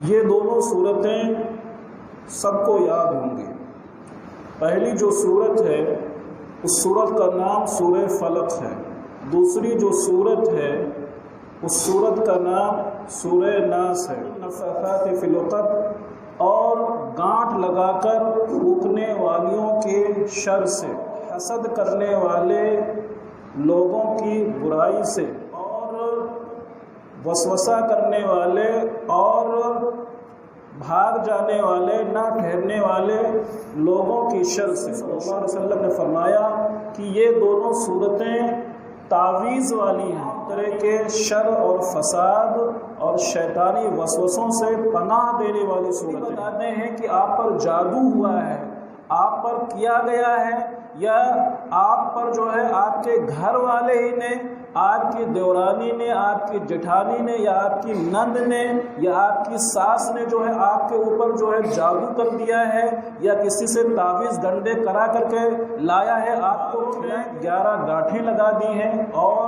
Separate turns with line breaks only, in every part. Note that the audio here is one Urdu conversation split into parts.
یہ دونوں صورتیں سب کو یاد ہوں گی۔ پہلی جو صورت ہے اس صورت کا نام سورہ فلق ہے۔ دوسری جو صورت ہے اس صورت کا نام سورہ ناس ہے۔ نفاثات فی العقد، اور گانٹھ لگا کر پھونکنے والیوں کے شر سے، حسد کرنے والے لوگوں کی برائی سے، اور وسوسہ کرنے والے اور بھاگ جانے والے، نہ ٹھہرنے والے لوگوں کی شر سے۔ صلی اللہ علیہ وسلم نے فرمایا کہ یہ دونوں صورتیں تعویذ والی ہیں، طرح کے شر اور فساد اور شیطانی وسوسوں سے پناہ دینے والی صورتیں۔ بتاتے ہیں کہ آپ پر جادو ہوا ہے، آپ پر کیا گیا ہے، یا آپ پر جو ہے آپ کے گھر والے ہی نے، آپ کی دیورانی نے، آپ کی جٹھانی نے، یا آپ کی نند نے، یا آپ کی ساس نے جو ہے آپ کے اوپر جو ہے جادو کر دیا ہے، یا کسی سے تعویذ ڈنڈے کرا کر کے لایا ہے، آپ کو 11 گاٹھیں لگا دی ہیں اور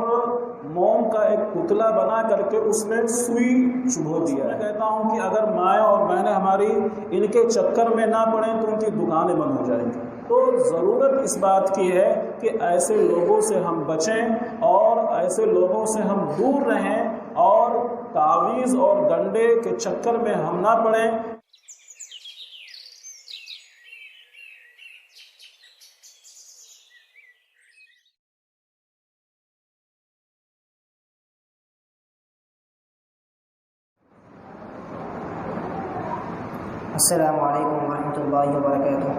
موم کا ایک پتلا بنا کر کے اس میں سوئی چبھو دیا۔ میں کہتا ہوں کہ اگر مائیں اور بہنیں ہماری ان کے چکر میں نہ پڑیں تو ان کی دکانیں بند ہو جائیں گی۔ تو ضرورت اس بات کی ہے کہ ایسے لوگوں سے ہم بچیں اور ایسے لوگوں سے ہم دور رہیں اور تعویذ اور ڈنڈے کے چکر میں ہم نہ پڑیں۔
السلام علیکم ورحمۃ اللہ وبرکاتہ۔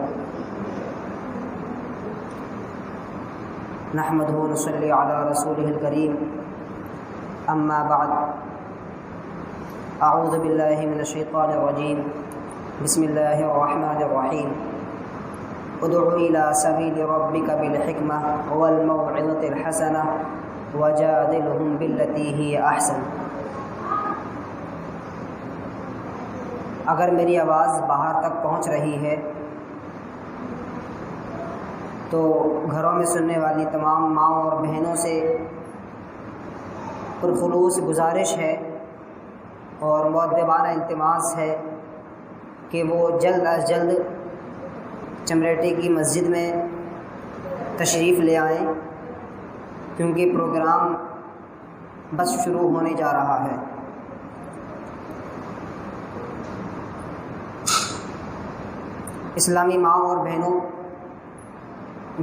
نحمدہ ونصلی علی رسولہ الکریم، اما بعد، اعوذ باللہ من الشیطان الرجیم، بسم اللہ الرحمن الرحیم، ادع الی سبیل ربک بالحکمہ والموعظۃ الحسنہ وجادلہم باللتی ہی احسن۔ اگر میری آواز باہر تک پہنچ رہی ہے تو گھروں میں سننے والی تمام ماؤں اور بہنوں سے پرخلوص گزارش ہے اور مؤدبانہ التماس ہے کہ وہ جلد از جلد چمریٹی کی مسجد میں تشریف لے آئیں، کیونکہ پروگرام بس شروع ہونے جا رہا ہے۔ اسلامی ماؤں اور بہنوں،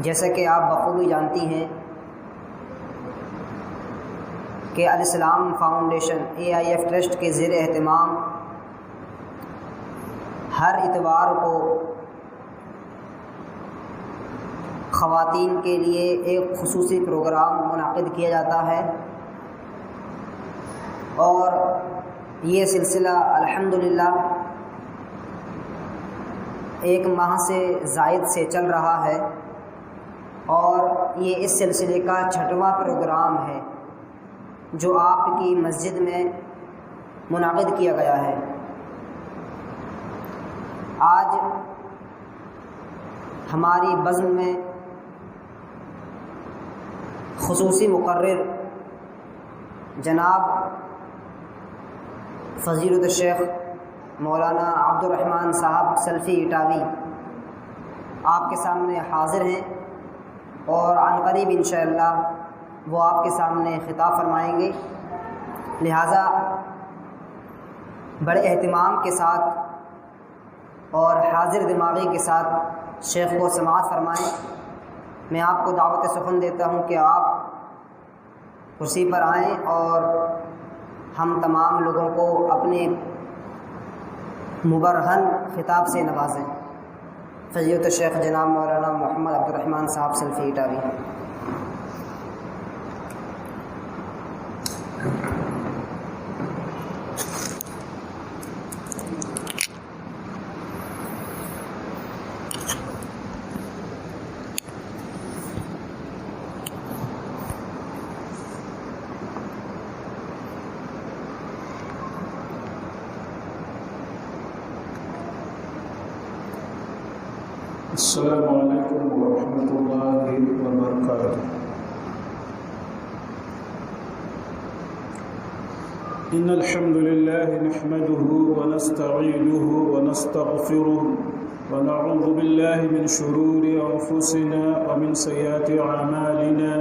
جیسا کہ آپ بخوبی جانتی ہیں کہ الاسلام فاؤنڈیشن AIF ٹرسٹ کے زیر اہتمام ہر اتوار کو خواتین کے لیے ایک خصوصی پروگرام منعقد کیا جاتا ہے، اور یہ سلسلہ الحمدللہ ایک ماہ سے زائد سے چل رہا ہے، اور یہ اس سلسلے کا 6واں پروگرام ہے جو آپ کی مسجد میں منعقد کیا گیا ہے۔ آج ہماری بزم میں خصوصی مقرر جناب فضیلۃ الشیخ مولانا عبد الرحمن صاحب سلفی اٹاوی آپ کے سامنے حاضر ہیں، اور عن قریب انشاءاللہ وہ آپ کے سامنے خطاب فرمائیں گے، لہٰذا بڑے اہتمام کے ساتھ اور حاضر دماغی کے ساتھ شیخ کو سماعت فرمائیں۔ میں آپ کو دعوت سخن دیتا ہوں کہ آپ کرسی پر آئیں اور ہم تمام لوگوں کو اپنے مبرہن خطاب سے نوازیں۔ فضیلۃ الشیخ جناب مولانا محمد عبد الرحمن صاحب سلفی اٹاوی۔
السلام علیکم ورحمۃ اللہ وبرکاتہ۔ إن الحمد لله نحمده ونستعينه ونستغفره ونعوذ بالله من شرور أنفسنا ومن سيئات أعمالنا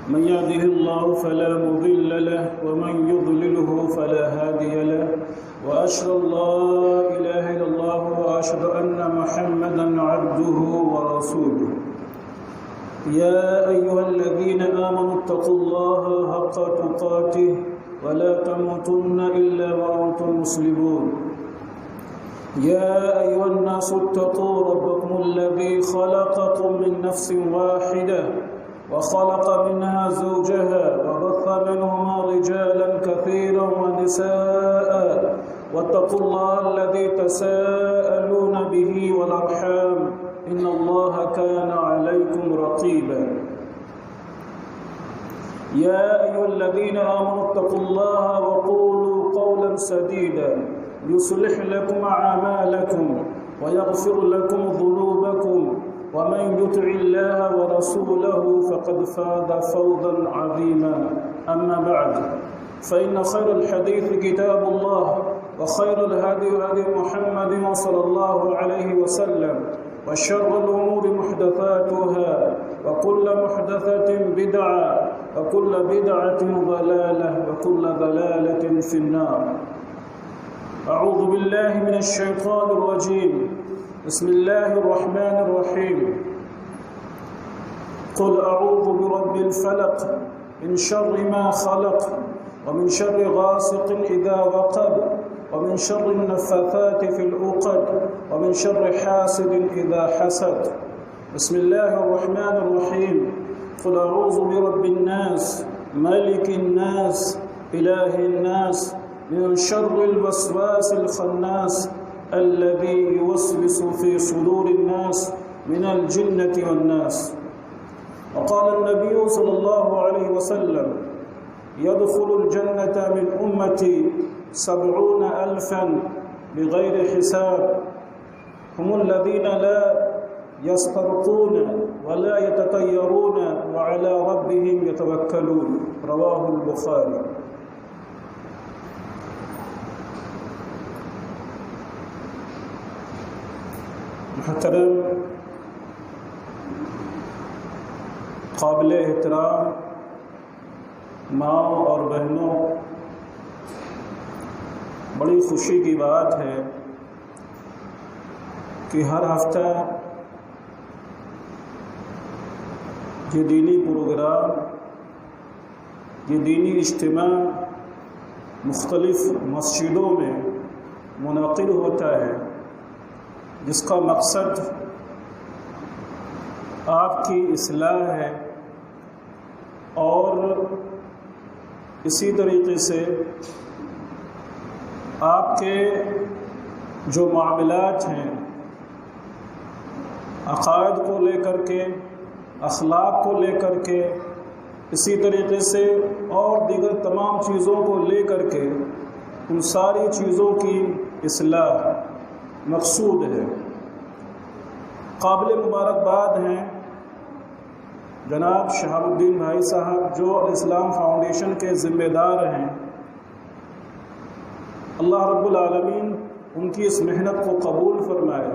من يهده الله فلا مضل له ومن يضلله فلا هادي له وأشهد أن لا إله إلا الله وأشهد أن محمدا عبده ورسوله يا أيها الذين آمنوا اتقوا الله حق تقاته ولا تموتن إلا وأنتم مسلمون يا أيها الناس اتقوا ربكم الذي خلقكم من نفس واحدة وخلق منها زوجها وبث منهما رجالا كثيرا ونساء واتقوا الله الذي تساءلون به والأرحام إن الله كان عليكم رقيبا يا أيها الذين آمنوا اتقوا الله وقولوا قولا سديدا يصلح لكم أعمالكم ويغفر لكم ذنوبكم ومن يطع الله ورسوله فقد فاز فوزا عظيما أما بعد فإن خير الحديث كتاب الله وخير الهدي هدي محمد صلى الله عليه وسلم وشر الأمور محدثاتها وكل محدثة بدعة وكل بدعة ضلالة وكل ضلالة في النار أعوذ بالله من الشيطان الرجيم بسم الله الرحمن الرحيم قل أعوذ برب الفلق من شر ما خلق ومن شر غاسق إذا وقب ومن شر النفاثات في العقد ومن شر حاسد إذا حسد بسم الله الرحمن الرحيم قل أعوذ برب الناس ملك الناس إله الناس من شر الوسواس الخناس الذي يوسوس في صدور الناس من الجنة والناس وقال النبي صلى الله عليه وسلم يدخل الجنة من أمتي 70,000 بغير حساب هم الذين لا يسترقون ولا يتطيرون وعلى ربهم يتوكلون رواه البخاري محترم قابل احترام ماؤں اور بہنوں، بڑی خوشی کی بات ہے کہ ہر ہفتہ یہ دینی پروگرام، یہ دینی اجتماع مختلف مسجدوں میں منعقد ہوتا ہے، جس کا مقصد آپ کی اصلاح ہے اور اسی طریقے سے آپ کے جو معاملات ہیں عقائد کو لے کر کے، اخلاق کو لے کر کے، اسی طریقے سے اور دیگر تمام چیزوں کو لے کر کے ان ساری چیزوں کی اصلاح مقصود ہے۔ قابل مبارکباد ہیں جناب شہاب الدین بھائی صاحب، جو الاسلام فاؤنڈیشن کے ذمہ دار ہیں۔ اللہ رب العالمین ان کی اس محنت کو قبول فرمائے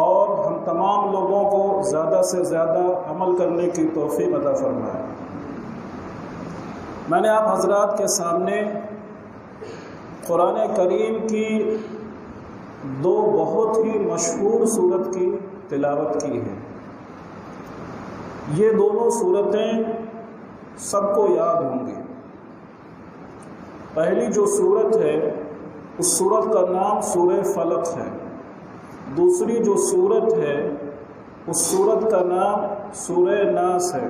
اور ہم تمام لوگوں کو زیادہ سے زیادہ عمل کرنے کی توفیق عطا فرمائے۔ میں نے آپ حضرات کے سامنے قرآن کریم کی دو بہت ہی مشہور سورت کی تلاوت کی ہے۔ یہ دونوں سورتیں سب کو یاد ہوں گی۔ پہلی جو سورت ہے اس سورت کا نام سورہ فلق ہے۔ دوسری جو سورت ہے اس سورت کا نام سورہ ناس ہے۔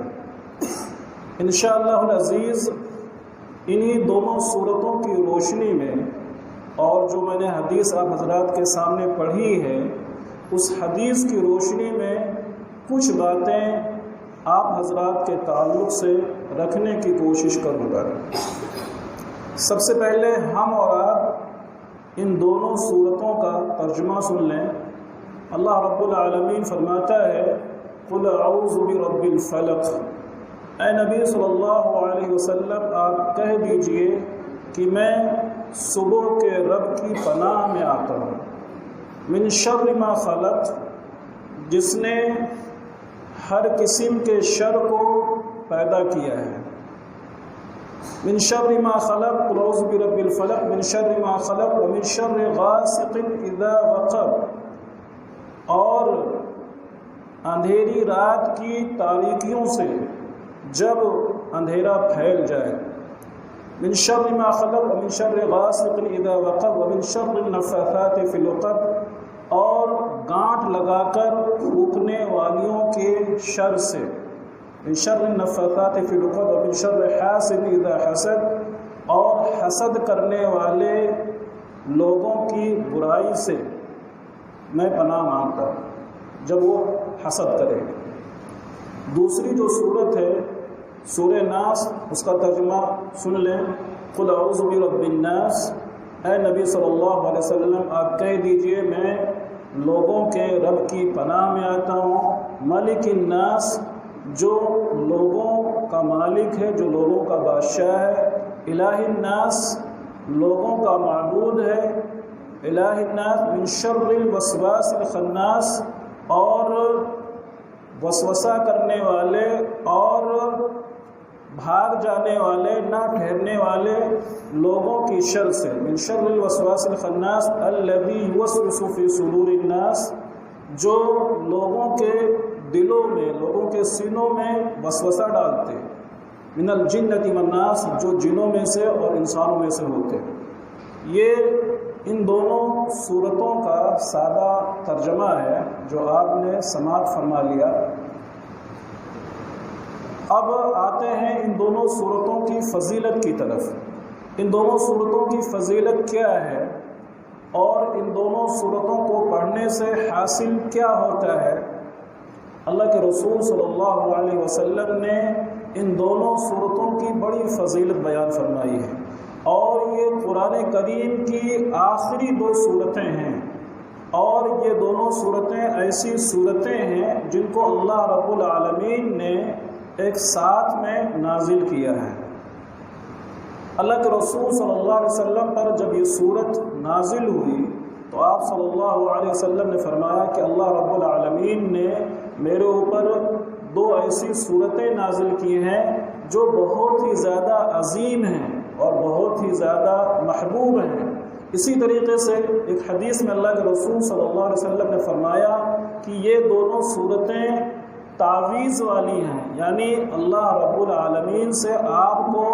انشاءاللہ العزیز انہی دونوں سورتوں کی روشنی میں اور جو میں نے حدیث آپ حضرات کے سامنے پڑھی ہے، اس حدیث کی روشنی میں کچھ باتیں آپ حضرات کے تعلق سے رکھنے کی کوشش کروں گا۔ سب سے پہلے ہم اور آپ ان دونوں سورتوں کا ترجمہ سن لیں۔ اللہ رب العالمین فرماتا ہے قل اعوذ برب الفلق، اے نبی صلی اللہ علیہ وسلم آپ کہہ دیجئے کہ میں صبح کے رب کی پناہ میں آتا ہوں، من شر ما خلق، جس نے ہر قسم کے شر کو پیدا کیا ہے، من شر ما خلق، قل اعوذ برب الفلق، من شر ما خلق ومن شر غاسق اذا وقب، اور اندھیری رات کی تاریکیوں سے جب اندھیرا پھیل جائے، من شر ما خلق ومن شر غاسق اذا وقب ومن شر النفاثات فی العقد، اور گانٹھ لگا کر پھونکنے والیوں کے شر سے، من شر النفاثات فی العقد ومن شر حاسد اذا حسد، اور حسد کرنے والے لوگوں کی برائی سے میں پناہ مانگتا ہوں جب وہ حسد کرے۔ دوسری جو صورت ہے سورہ ناس، اس کا ترجمہ سن لیں، قل اعوذ برب الناس، اے نبی صلی اللہ علیہ وسلم آپ کہہ دیجئے میں لوگوں کے رب کی پناہ میں آتا ہوں، ملک الناس، جو لوگوں کا مالک ہے، جو لوگوں کا بادشاہ ہے، الہ الناس، لوگوں کا معبود ہے، الہ الناس، من شر الوسواس الخناس، اور وسوسہ کرنے والے اور بھاگ جانے والے، نہ ٹھہرنے والے لوگوں کی شر سے، من شر الوسواس الخناس الذی یوسوس فی صدور الناس، جو لوگوں کے دلوں میں، لوگوں کے سینوں میں وسوسہ ڈالتے، من الجنۃ والناس، جو جنوں میں سے اور انسانوں میں سے ہوتے۔ یہ ان دونوں صورتوں کا سادہ ترجمہ ہے جو آپ نے سماعت فرما لیا۔ اب آتے ہیں ان دونوں صورتوں کی فضیلت کی طرف۔ ان دونوں صورتوں کی فضیلت کیا ہے اور ان دونوں صورتوں کو پڑھنے سے حاصل کیا ہوتا ہے؟ اللہ کے رسول صلی اللہ علیہ وسلم نے ان دونوں صورتوں کی بڑی فضیلت بیان فرمائی ہے، اور یہ قرآن کریم کی آخری دو صورتیں ہیں، اور یہ دونوں صورتیں ایسی صورتیں ہیں جن کو اللہ رب العالمین نے ایک ساتھ میں نازل کیا ہے۔ اللہ کے رسول صلی اللہ علیہ وسلم پر جب یہ صورت نازل ہوئی تو آپ صلی اللہ علیہ وسلم نے فرمایا کہ اللہ رب العالمین نے میرے اوپر دو ایسی صورتیں نازل کی ہیں جو بہت ہی زیادہ عظیم ہیں اور بہت ہی زیادہ محبوب ہیں۔ اسی طریقے سے ایک حدیث میں اللہ کے رسول صلی اللہ علیہ وسلم نے فرمایا کہ یہ دونوں صورتیں تعویذ والی ہیں، یعنی اللہ رب العالمین سے آپ کو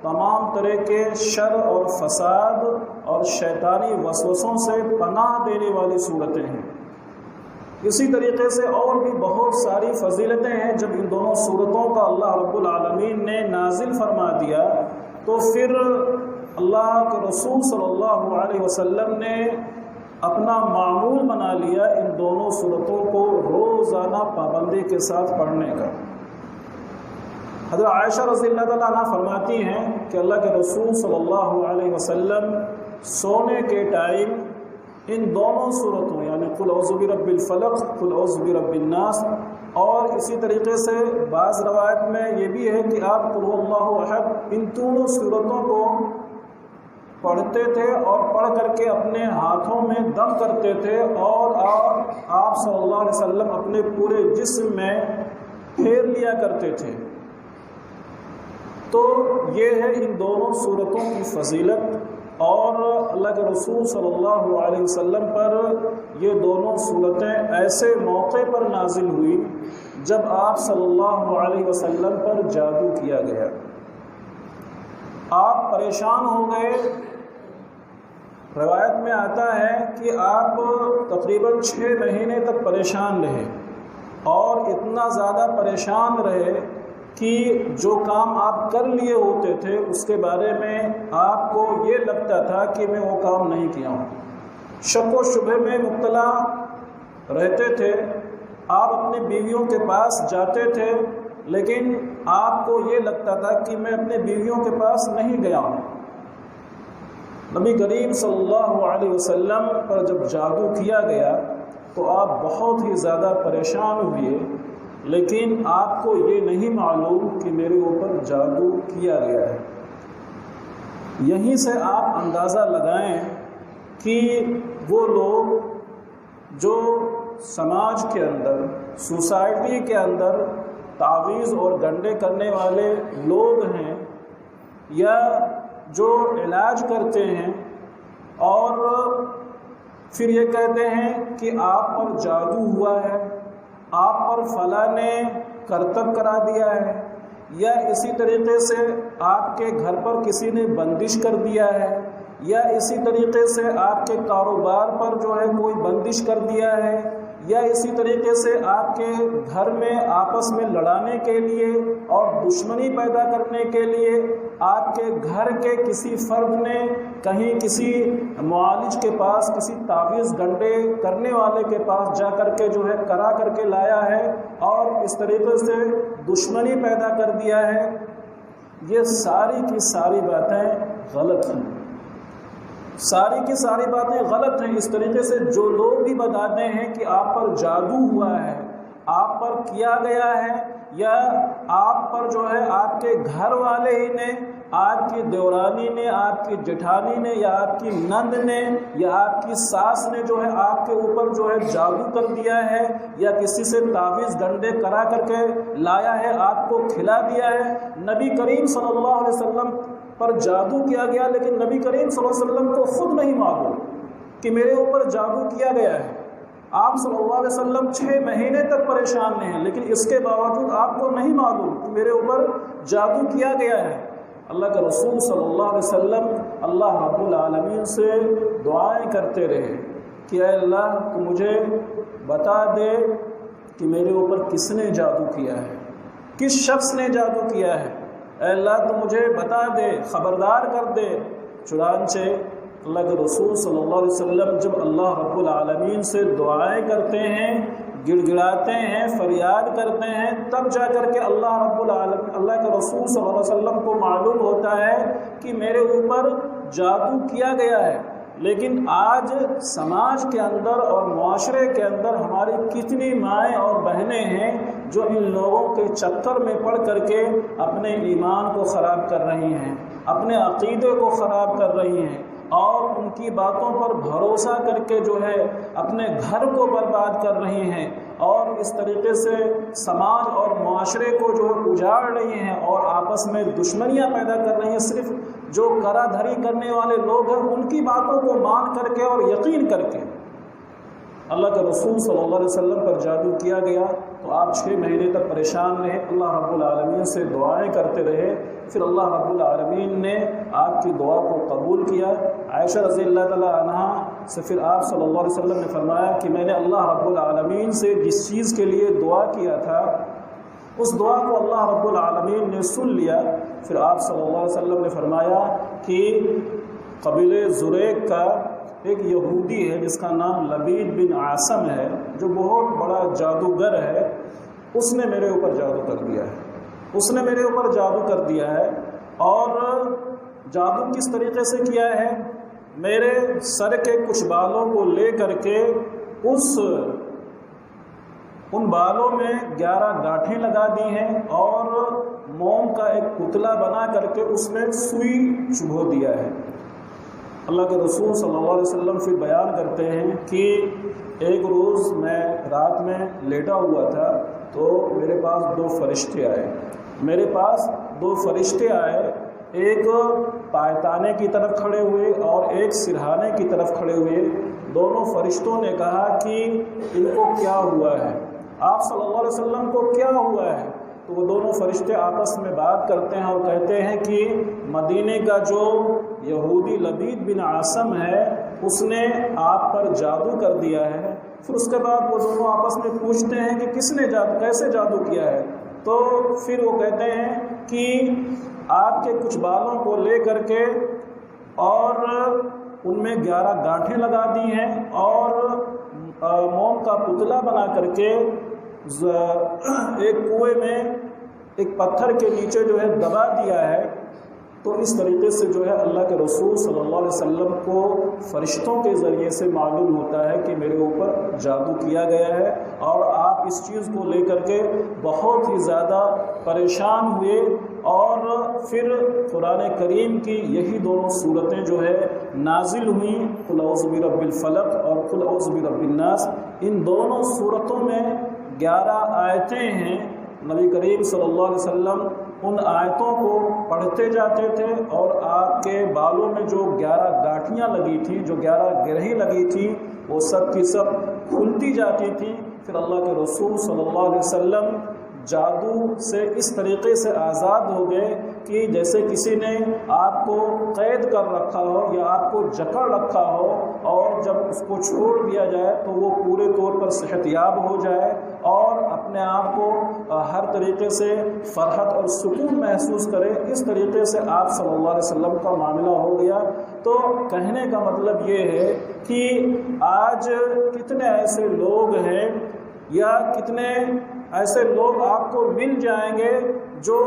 تمام طرح کے شر اور فساد اور شیطانی وسوسوں سے پناہ دینے والی صورتیں ہیں۔ اسی طریقے سے اور بھی بہت ساری فضیلتیں ہیں۔ جب ان دونوں صورتوں کا اللہ رب العالمین نے نازل فرما دیا تو پھر اللہ کے رسول صلی اللہ علیہ وسلم نے اپنا معمول بنا لیا ان دونوں صورتوں کو روزانہ پابندی کے ساتھ پڑھنے کا۔ حضرت عائشہ رضی اللہ تعالیٰ عنہ فرماتی ہیں کہ اللہ کے رسول صلی اللہ علیہ وسلم سونے کے ٹائم ان دونوں صورتوں یعنی قل اعوذ برب الفلق، قل اعوذ برب الناس، اور اسی طریقے سے بعض روایت میں یہ بھی ہے کہ آپ قل هو اللہ احد، ان دونوں صورتوں کو پڑھتے تھے اور پڑھ کر کے اپنے ہاتھوں میں دم کرتے تھے، اور آپ صلی اللہ علیہ وسلم اپنے پورے جسم میں پھیر لیا کرتے تھے۔ تو یہ ہے ان دونوں صورتوں کی فضیلت، اور اللہ کے رسول صلی اللہ علیہ وسلم پر یہ دونوں صورتیں ایسے موقع پر نازل ہوئی جب آپ صلی اللہ علیہ وسلم پر جادو کیا گیا۔ آپ پریشان ہو گئے۔ روایت میں آتا ہے کہ آپ تقریباً 6 مہینے تک پریشان رہے، اور اتنا زیادہ پریشان رہے کہ جو کام آپ کر لیے ہوتے تھے اس کے بارے میں آپ کو یہ لگتا تھا کہ میں وہ کام نہیں کیا ہوں، شک و شبہ میں مبتلا رہتے تھے۔ آپ اپنی بیویوں کے پاس جاتے تھے لیکن آپ کو یہ لگتا تھا کہ میں اپنے بیویوں کے پاس نہیں گیا ہوں۔ نبی کریم صلی اللہ علیہ وسلم پر جب جادو کیا گیا تو آپ بہت ہی زیادہ پریشان ہوئے، لیکن آپ کو یہ نہیں معلوم کہ میرے اوپر جادو کیا گیا ہے۔ یہیں سے آپ اندازہ لگائیں کہ وہ لوگ جو سماج کے اندر، سوسائٹی کے اندر تعویذ اور گنڈے کرنے والے لوگ ہیں، یا جو علاج کرتے ہیں اور پھر یہ کہتے ہیں کہ آپ پر جادو ہوا ہے، آپ پر فلاں نے کرتب کرا دیا ہے، یا اسی طریقے سے آپ کے گھر پر کسی نے بندش کر دیا ہے، یا اسی طریقے سے آپ کے کاروبار پر جو ہے کوئی بندش کر دیا ہے، یا اسی طریقے سے آپ کے گھر میں آپس میں لڑانے کے لیے اور دشمنی پیدا کرنے کے لیے آپ کے گھر کے کسی فرد نے کہیں کسی معالج کے پاس، کسی تعویذ گنڈے کرنے والے کے پاس جا کر کے جو ہے کرا کر کے لایا ہے اور اس طریقے سے دشمنی پیدا کر دیا ہے، یہ ساری کی ساری باتیں غلط ہیں، ساری کی ساری باتیں غلط ہیں۔ اس طریقے سے جو لوگ بھی بتاتے ہیں کہ آپ پر جادو ہوا ہے، آپ پر کیا گیا ہے، یا آپ پر جو ہے آپ کے گھر والے ہی نے، آپ کی دیورانی نے، آپ کی جٹھانی نے، یا آپ کی نند نے، یا آپ کی ساس نے جو ہے آپ کے اوپر جو ہے جادو کر دیا ہے، یا کسی سے تعویذ گنڈے کرا کر کے لایا ہے، آپ کو کھلا دیا ہے۔ نبی کریم صلی اللہ علیہ وسلم پر جادو کیا گیا، لیکن نبی کریم صلی اللہ علیہ وسلم کو خود نہیں معلوم کہ میرے اوپر جادو کیا گیا ہے۔ آپ صلی اللہ علیہ وسلم 6 مہینے تک پریشان نہیں ہیں، لیکن اس کے باوجود آپ کو نہیں معلوم کہ میرے اوپر جادو کیا گیا ہے۔ اللہ کے رسول صلی اللہ علیہ وسلم اللہ رب العالمین سے دعائیں کرتے رہے کہ اے اللہ تو مجھے بتا دے کہ میرے اوپر کس نے جادو کیا ہے، کس شخص نے جادو کیا ہے، اے اللہ تو مجھے بتا دے، خبردار کر دے۔ چنانچہ اللہ کے رسول صلی اللہ علیہ وسلم جب اللہ رب العالمین سے دعائیں کرتے ہیں، گڑگڑاتے ہیں، فریاد کرتے ہیں، تب جا کر کے اللہ رب العالمین، اللہ کے رسول صلی اللہ علیہ وسلم کو معلوم ہوتا ہے کہ میرے اوپر جادو کیا گیا ہے۔ لیکن آج سماج کے اندر اور معاشرے کے اندر ہماری کتنی مائیں اور بہنیں ہیں جو ان لوگوں کے چکر میں پڑ کر کے اپنے ایمان کو خراب کر رہی ہیں، اپنے عقیدے کو خراب کر رہی ہیں، اور ان کی باتوں پر بھروسہ کر کے جو ہے اپنے گھر کو برباد کر رہی ہیں، اور اس طریقے سے سماج اور معاشرے کو جو ہے اجاڑ رہی ہیں اور آپس میں دشمنیاں پیدا کر رہی ہیں۔ صرف جو کرا دھری کرنے والے لوگ ہیں ان کی باتوں کو مان کر کے اور یقین کر کے اللہ کے رسول صلی اللہ علیہ وسلم پر جادو کیا گیا تو آپ 6 مہینے تک پریشان رہے، اللہ رب العالمین سے دعائیں کرتے رہے، پھر اللہ رب العالمین نے آپ کی دعا کو قبول کیا۔ عائشہ رضی اللہ تعالیٰ عنہا سے پھر آپ صلی اللہ علیہ وسلم نے فرمایا کہ میں نے اللہ رب العالمین سے جس چیز کے لیے دعا کیا تھا اس دعا کو اللہ رب العالمین نے سن لیا۔ پھر آپ صلی اللہ علیہ وسلم نے فرمایا کہ قبیلہ زریق کا ایک یہودی ہے جس کا نام لبید بن عاصم ہے، جو بہت بڑا جادوگر ہے، اس نے میرے اوپر جادو کر دیا ہے، اس نے میرے اوپر جادو کر دیا ہے۔ اور جادو کس طریقے سے کیا ہے؟ میرے سر کے کچھ بالوں کو لے کر کے ان بالوں میں 11 گاٹھیں لگا دی ہیں اور موم کا ایک پتلا بنا کر کے اس میں سوئی چبھو دیا ہے۔ اللہ کے رسول صلی اللہ علیہ وسلم پھر بیان کرتے ہیں کہ ایک روز میں رات میں لیٹا ہوا تھا تو میرے پاس 2 فرشتے آئے، ایک پایتانے کی طرف کھڑے ہوئے اور ایک سرہانے کی طرف کھڑے ہوئے۔ دونوں فرشتوں نے کہا کہ ان کو کیا ہوا ہے، آپ صلی اللہ علیہ وسلم کو کیا ہوا ہے؟ تو وہ دونوں فرشتے آپس میں بات کرتے ہیں اور کہتے ہیں کہ مدینے کا جو یہودی لبید بن عاصم ہے اس نے آپ پر جادو کر دیا ہے۔ پھر اس کے بعد وہ دونوں آپس میں پوچھتے ہیں کہ کس نے کیسے جادو کیا ہے؟ تو پھر وہ کہتے ہیں کہ آپ کے کچھ بالوں کو لے کر کے اور ان میں 11 گاٹھیں لگا دی ہیں اور موم کا پتلا بنا کر کے ایک کنویں میں ایک پتھر کے نیچے جو ہے دبا دیا ہے۔ تو اس طریقے سے جو ہے اللہ کے رسول صلی اللہ علیہ وسلم کو فرشتوں کے ذریعے سے معلوم ہوتا ہے کہ میرے اوپر جادو کیا گیا ہے، اور آپ اس چیز کو لے کر کے بہت ہی زیادہ پریشان ہوئے اور پھر قرآن کریم کی یہی دونوں صورتیں جو ہے نازل ہوئیں، قل اعوذ برب الفلق اور قل اعوذ برب الناس۔ ان دونوں صورتوں میں 11 آیتیں ہیں۔ نبی کریم صلی اللہ علیہ وسلم ان آیتوں کو پڑھتے جاتے تھے اور آپ کے بالوں میں جو 11 گاٹھیاں لگی تھیں، جو 11 گرہیں لگی تھیں، وہ سب کی سب کھلتی جاتی تھیں۔ پھر اللہ کے رسول صلی اللہ علیہ وسلم جادو سے اس طریقے سے آزاد ہو گئے کہ جیسے کسی نے آپ کو قید کر رکھا ہو یا آپ کو جکڑ رکھا ہو، اور جب اس کو چھوڑ دیا جائے تو وہ پورے طور پر صحت یاب ہو جائے اور اپنے آپ کو ہر طریقے سے فرحت اور سکون محسوس کرے۔ اس طریقے سے آپ صلی اللہ علیہ وسلم کا معاملہ ہو گیا۔ تو کہنے کا مطلب یہ ہے کہ آج کتنے ایسے لوگ ہیں یا کتنے ایسے لوگ آپ کو مل جائیں گے جو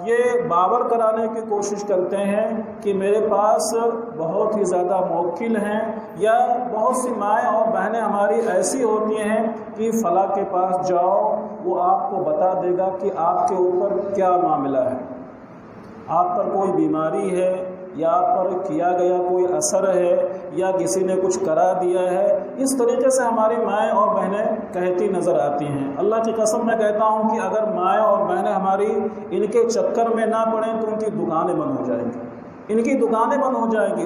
یہ باور کرانے کی کوشش کرتے ہیں کہ میرے پاس بہت ہی زیادہ موکل ہیں، یا بہت سی مائیں اور بہنیں ہماری ایسی ہوتی ہیں کہ فلاں کے پاس جاؤ، وہ آپ کو بتا دے گا کہ آپ کے اوپر کیا معاملہ ہے، آپ پر کوئی بیماری ہے یا آپ پر کیا گیا کوئی اثر ہے یا کسی نے کچھ کرا دیا ہے۔ اس طریقے سے ہماری مائیں اور بہنیں کہتی نظر آتی ہیں۔ اللہ کی قسم میں کہتا ہوں کہ اگر مائیں اور بہنیں ہماری ان کے چکر میں نہ پڑیں تو ان کی دکانیں بند ہو جائیں گی، ان کی دکانیں بند ہو جائیں گی،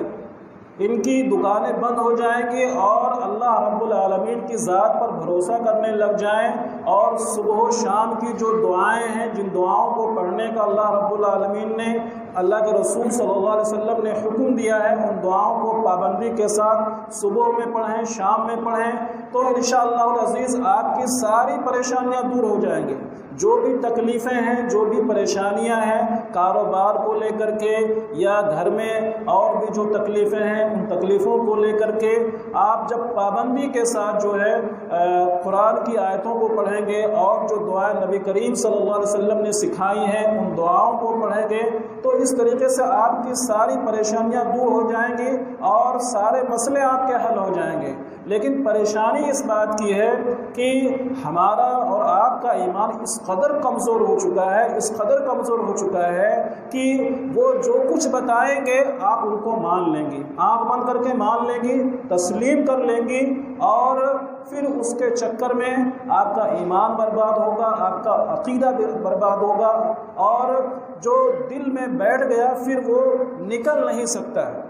ان کی دکانیں بند ہو جائیں گی، اور اللہ رب العالمین کی ذات پر بھروسہ کرنے لگ جائیں، اور صبح و شام کی جو دعائیں ہیں، جن دعاؤں کو پڑھنے کا اللہ رب العالمین نے، اللہ کے رسول صلی اللہ علیہ وسلم نے حکم دیا ہے، ان دعاؤں کو پابندی کے ساتھ صبح میں پڑھیں، شام میں پڑھیں، تو انشاءاللہ العزیز آپ کی ساری پریشانیاں دور ہو جائیں گی۔ جو بھی تکلیفیں ہیں، جو بھی پریشانیاں ہیں کاروبار کو لے کر کے یا گھر میں اور بھی جو تکلیفیں ہیں، ان تکلیفوں کو لے کر کے آپ جب پابندی کے ساتھ جو ہے قرآن کی آیتوں کو پڑھیں گے اور جو دعائیں نبی کریم صلی اللہ علیہ وسلم نے سکھائی ہیں ان دعاؤں کو پڑھیں گے، تو اس طریقے سے آپ کی ساری پریشانیاں دور ہو جائیں گی اور سارے مسئلے آپ کے حل ہو جائیں گے۔ لیکن پریشانی اس بات کی ہے کہ ہمارا اور آپ کا ایمان اس قدر کمزور ہو چکا ہے، اس قدر کمزور ہو چکا ہے کہ وہ جو کچھ بتائیں گے آپ ان کو مان لیں گی، آنکھ بند کر کے مان لیں گی، تسلیم کر لیں گی، اور پھر اس کے چکر میں آپ کا ایمان برباد ہوگا، آپ کا عقیدہ برباد ہوگا، اور جو دل میں بیٹھ گیا پھر وہ نکل نہیں سکتا ہے،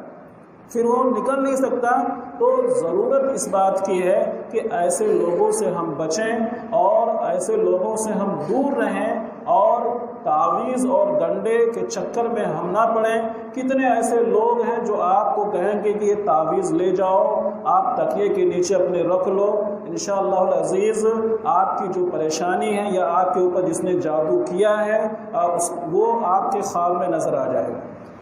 پھر وہ نکل نہیں سکتا۔ تو ضرورت اس بات کی ہے کہ ایسے لوگوں سے ہم بچیں اور ایسے لوگوں سے ہم دور رہیں، اور تعویذ اور گنڈے کے چکر میں ہم نہ پڑیں۔ کتنے ایسے لوگ ہیں جو آپ کو کہیں گے کہ یہ تعویذ لے جاؤ، آپ تکیے کے نیچے اپنے رکھ لو، انشاءاللہ العزیز آپ کی جو پریشانی ہے یا آپ کے اوپر جس نے جادو کیا ہے وہ آپ کے خواب میں نظر آ جائے گا،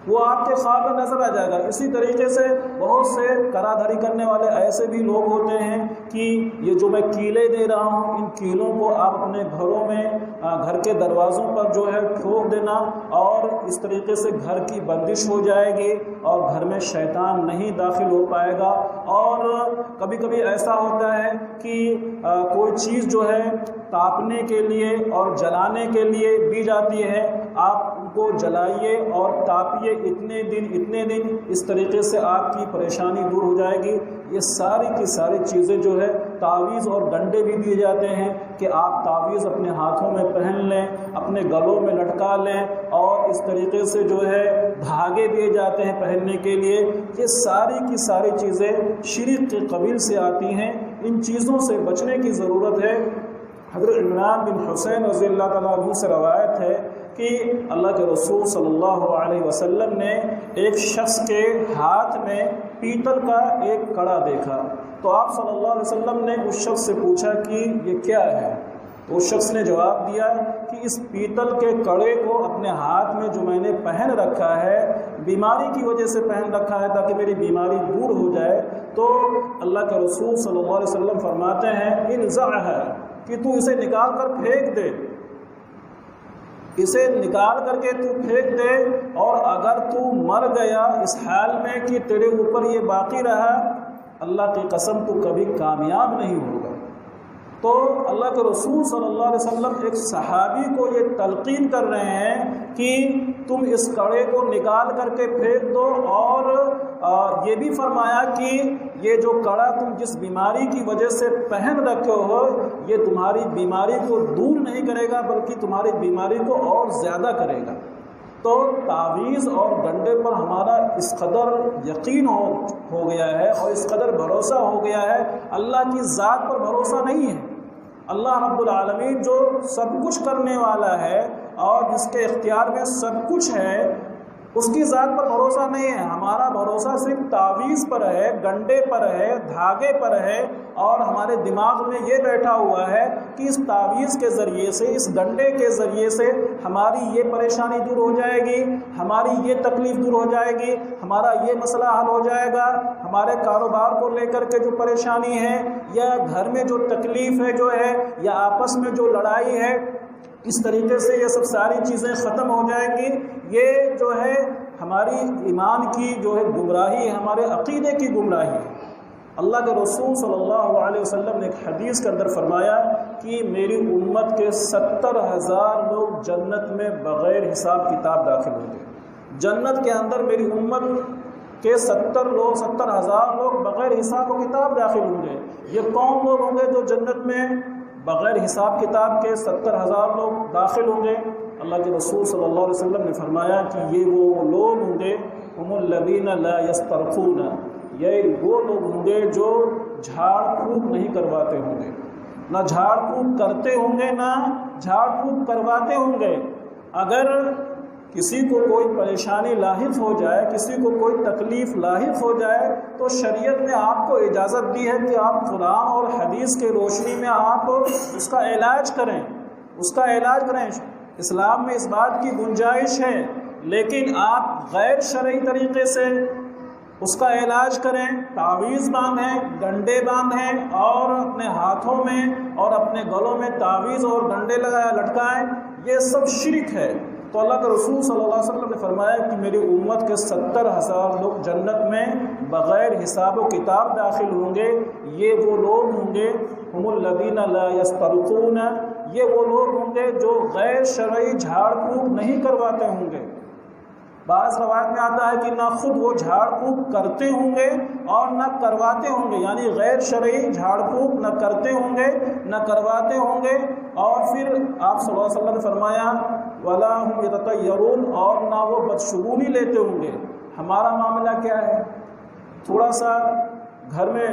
وہ آپ کے خواب میں نظر آ جائے گا۔ اسی طریقے سے بہت سے کرا دھری کرنے والے ایسے بھی لوگ ہوتے ہیں کہ یہ جو میں کیلے دے رہا ہوں، ان کیلوں کو آپ اپنے گھروں میں گھر کے دروازوں پر جو ہے ٹھوک دینا، اور اس طریقے سے گھر کی بندش ہو جائے گی اور گھر میں شیطان نہیں داخل ہو پائے گا۔ اور کبھی کبھی ایسا ہوتا ہے کہ کوئی چیز جو ہے تاپنے کے لیے اور جلانے کے لیے دی جاتی ہے، آپ ان کو جلائیے اور تاپیے اتنے دن، اس طریقے سے آپ کی پریشانی دور ہو جائے گی۔ یہ ساری کی ساری چیزیں جو ہے تعویذ اور ڈنڈے بھی دیے جاتے ہیں کہ آپ تعویذ اپنے ہاتھوں میں پہن لیں، اپنے گلوں میں لٹکا لیں، اور اس طریقے سے جو ہے دھاگے دیے جاتے ہیں پہننے کے لیے۔ یہ ساری کی ساری چیزیں شرک کے قبیل سے آتی ہیں، ان چیزوں سے بچنے کی ضرورت ہے۔ حضرت عمران بن حسین رضی اللہ تعالیٰ عنہ سے روایت ہے کہ اللہ کے رسول صلی اللہ علیہ وسلم نے ایک شخص کے ہاتھ میں پیتل کا ایک کڑا دیکھا، تو آپ صلی اللہ علیہ وسلم نے اس شخص سے پوچھا کہ یہ کیا ہے؟ تو اس شخص نے جواب دیا کہ اس پیتل کے کڑے کو اپنے ہاتھ میں جو میں نے پہن رکھا ہے بیماری کی وجہ سے پہن رکھا ہے تاکہ میری بیماری دور ہو جائے۔ تو اللہ کے رسول صلی اللہ علیہ وسلم فرماتے ہیں انزعها، کہ تو اسے نکال کر پھینک دے، اسے نکال کر کے تو پھینک دے، اور اگر تو مر گیا اس حال میں کہ تیرے اوپر یہ باقی رہا، اللہ کی قسم تو کبھی کامیاب نہیں ہوگا، تو اللہ کے رسول صلی اللہ علیہ وسلم ایک صحابی کو یہ تلقین کر رہے ہیں کہ تم اس کڑے کو نکال کر کے پھینک دو، اور یہ بھی فرمایا کہ یہ جو کڑا تم جس بیماری کی وجہ سے پہن رکھے ہو یہ تمہاری بیماری کو دور نہیں کرے گا بلکہ تمہاری بیماری کو اور زیادہ کرے گا۔ تو تعویذ اور گنڈے پر ہمارا اس قدر یقین ہو گیا ہے اور اس قدر بھروسہ ہو گیا ہے، اللہ کی ذات پر بھروسہ نہیں ہے۔ اللہ رب العالمین جو سب کچھ کرنے والا ہے اور جس کے اختیار میں سب کچھ ہے، اس کی ذات پر بھروسہ نہیں ہے۔ ہمارا بھروسہ صرف تعویذ پر ہے، گنڈے پر ہے، دھاگے پر ہے، اور ہمارے دماغ میں یہ بیٹھا ہوا ہے کہ اس تعویذ کے ذریعے سے، اس گنڈے کے ذریعے سے ہماری یہ پریشانی دور ہو جائے گی، ہماری یہ تکلیف دور ہو جائے گی، ہمارا یہ مسئلہ حل ہو جائے گا، ہمارے کاروبار کو لے کر کے جو پریشانی ہے یا گھر میں جو تکلیف ہے جو ہے یا آپس میں جو لڑائی ہے، اس طریقے سے یہ سب ساری چیزیں ختم ہو جائیں گی۔ یہ جو ہے ہماری ایمان کی جو ہے گمراہی ہے، ہمارے عقیدے کی گمراہی ہے۔ اللہ کے رسول صلی اللہ علیہ وسلم نے ایک حدیث کے اندر فرمایا کہ میری امت کے 70,000 لوگ جنت میں بغیر حساب کتاب داخل ہوں گے۔ جنت کے اندر میری امت کے 70,000 لوگ بغیر حساب و کتاب داخل ہوں گے۔ یہ کون لوگ ہوں گے جو جنت میں بغیر حساب کتاب کے 70,000 لوگ داخل ہوں گے؟ اللہ کے رسول صلی اللہ علیہ وسلم نے فرمایا کہ یہ وہ لوگ ہوں گے ہم الذین لا یسترقون، یہ وہ لوگ ہوں گے جو جھاڑ پھونک نہیں کرواتے ہوں گے، نہ جھاڑ پھونک کرتے ہوں گے نہ جھاڑ پھونک کرواتے ہوں گے۔ اگر کسی کو کوئی پریشانی لاحق ہو جائے، کسی کو کوئی تکلیف لاحق ہو جائے تو شریعت نے آپ کو اجازت دی ہے کہ آپ قرآن اور حدیث کے روشنی میں آپ اس کا علاج کریں، اس کا علاج کریں۔ اسلام میں اس بات کی گنجائش ہے، لیکن آپ غیر شرعی طریقے سے اس کا علاج کریں، تعویذ باندھیں، گنڈے باندھیں اور اپنے ہاتھوں میں اور اپنے گلوں میں تعویذ اور گنڈے لٹکائیں، یہ سب شرک ہے۔ تو اللہ کے رسول صلی اللہ علیہ وسلم نے فرمایا کہ میری امت کے 70,000 لوگ جنت میں بغیر حساب و کتاب داخل ہوں گے۔ یہ وہ لوگ ہوں گے ہم الذین لا یسترقون، یہ وہ لوگ ہوں گے جو غیر شرعی جھاڑ پھونک نہیں کرواتے ہوں گے۔ بعض روایت میں آتا ہے کہ نہ خود وہ جھاڑ پھونک کرتے ہوں گے اور نہ کرواتے ہوں گے، یعنی غیر شرعی جھاڑ پھونک نہ کرتے ہوں گے نہ کرواتے ہوں گے۔ اور پھر آپ صلی اللہ علیہ وسلم نے فرمایا وَلَا هُمْ يَتَطَيَّرُونَ، اور نہ وہ بدشگونی لیتے ہوں گے۔ ہمارا معاملہ کیا ہے؟ تھوڑا سا گھر میں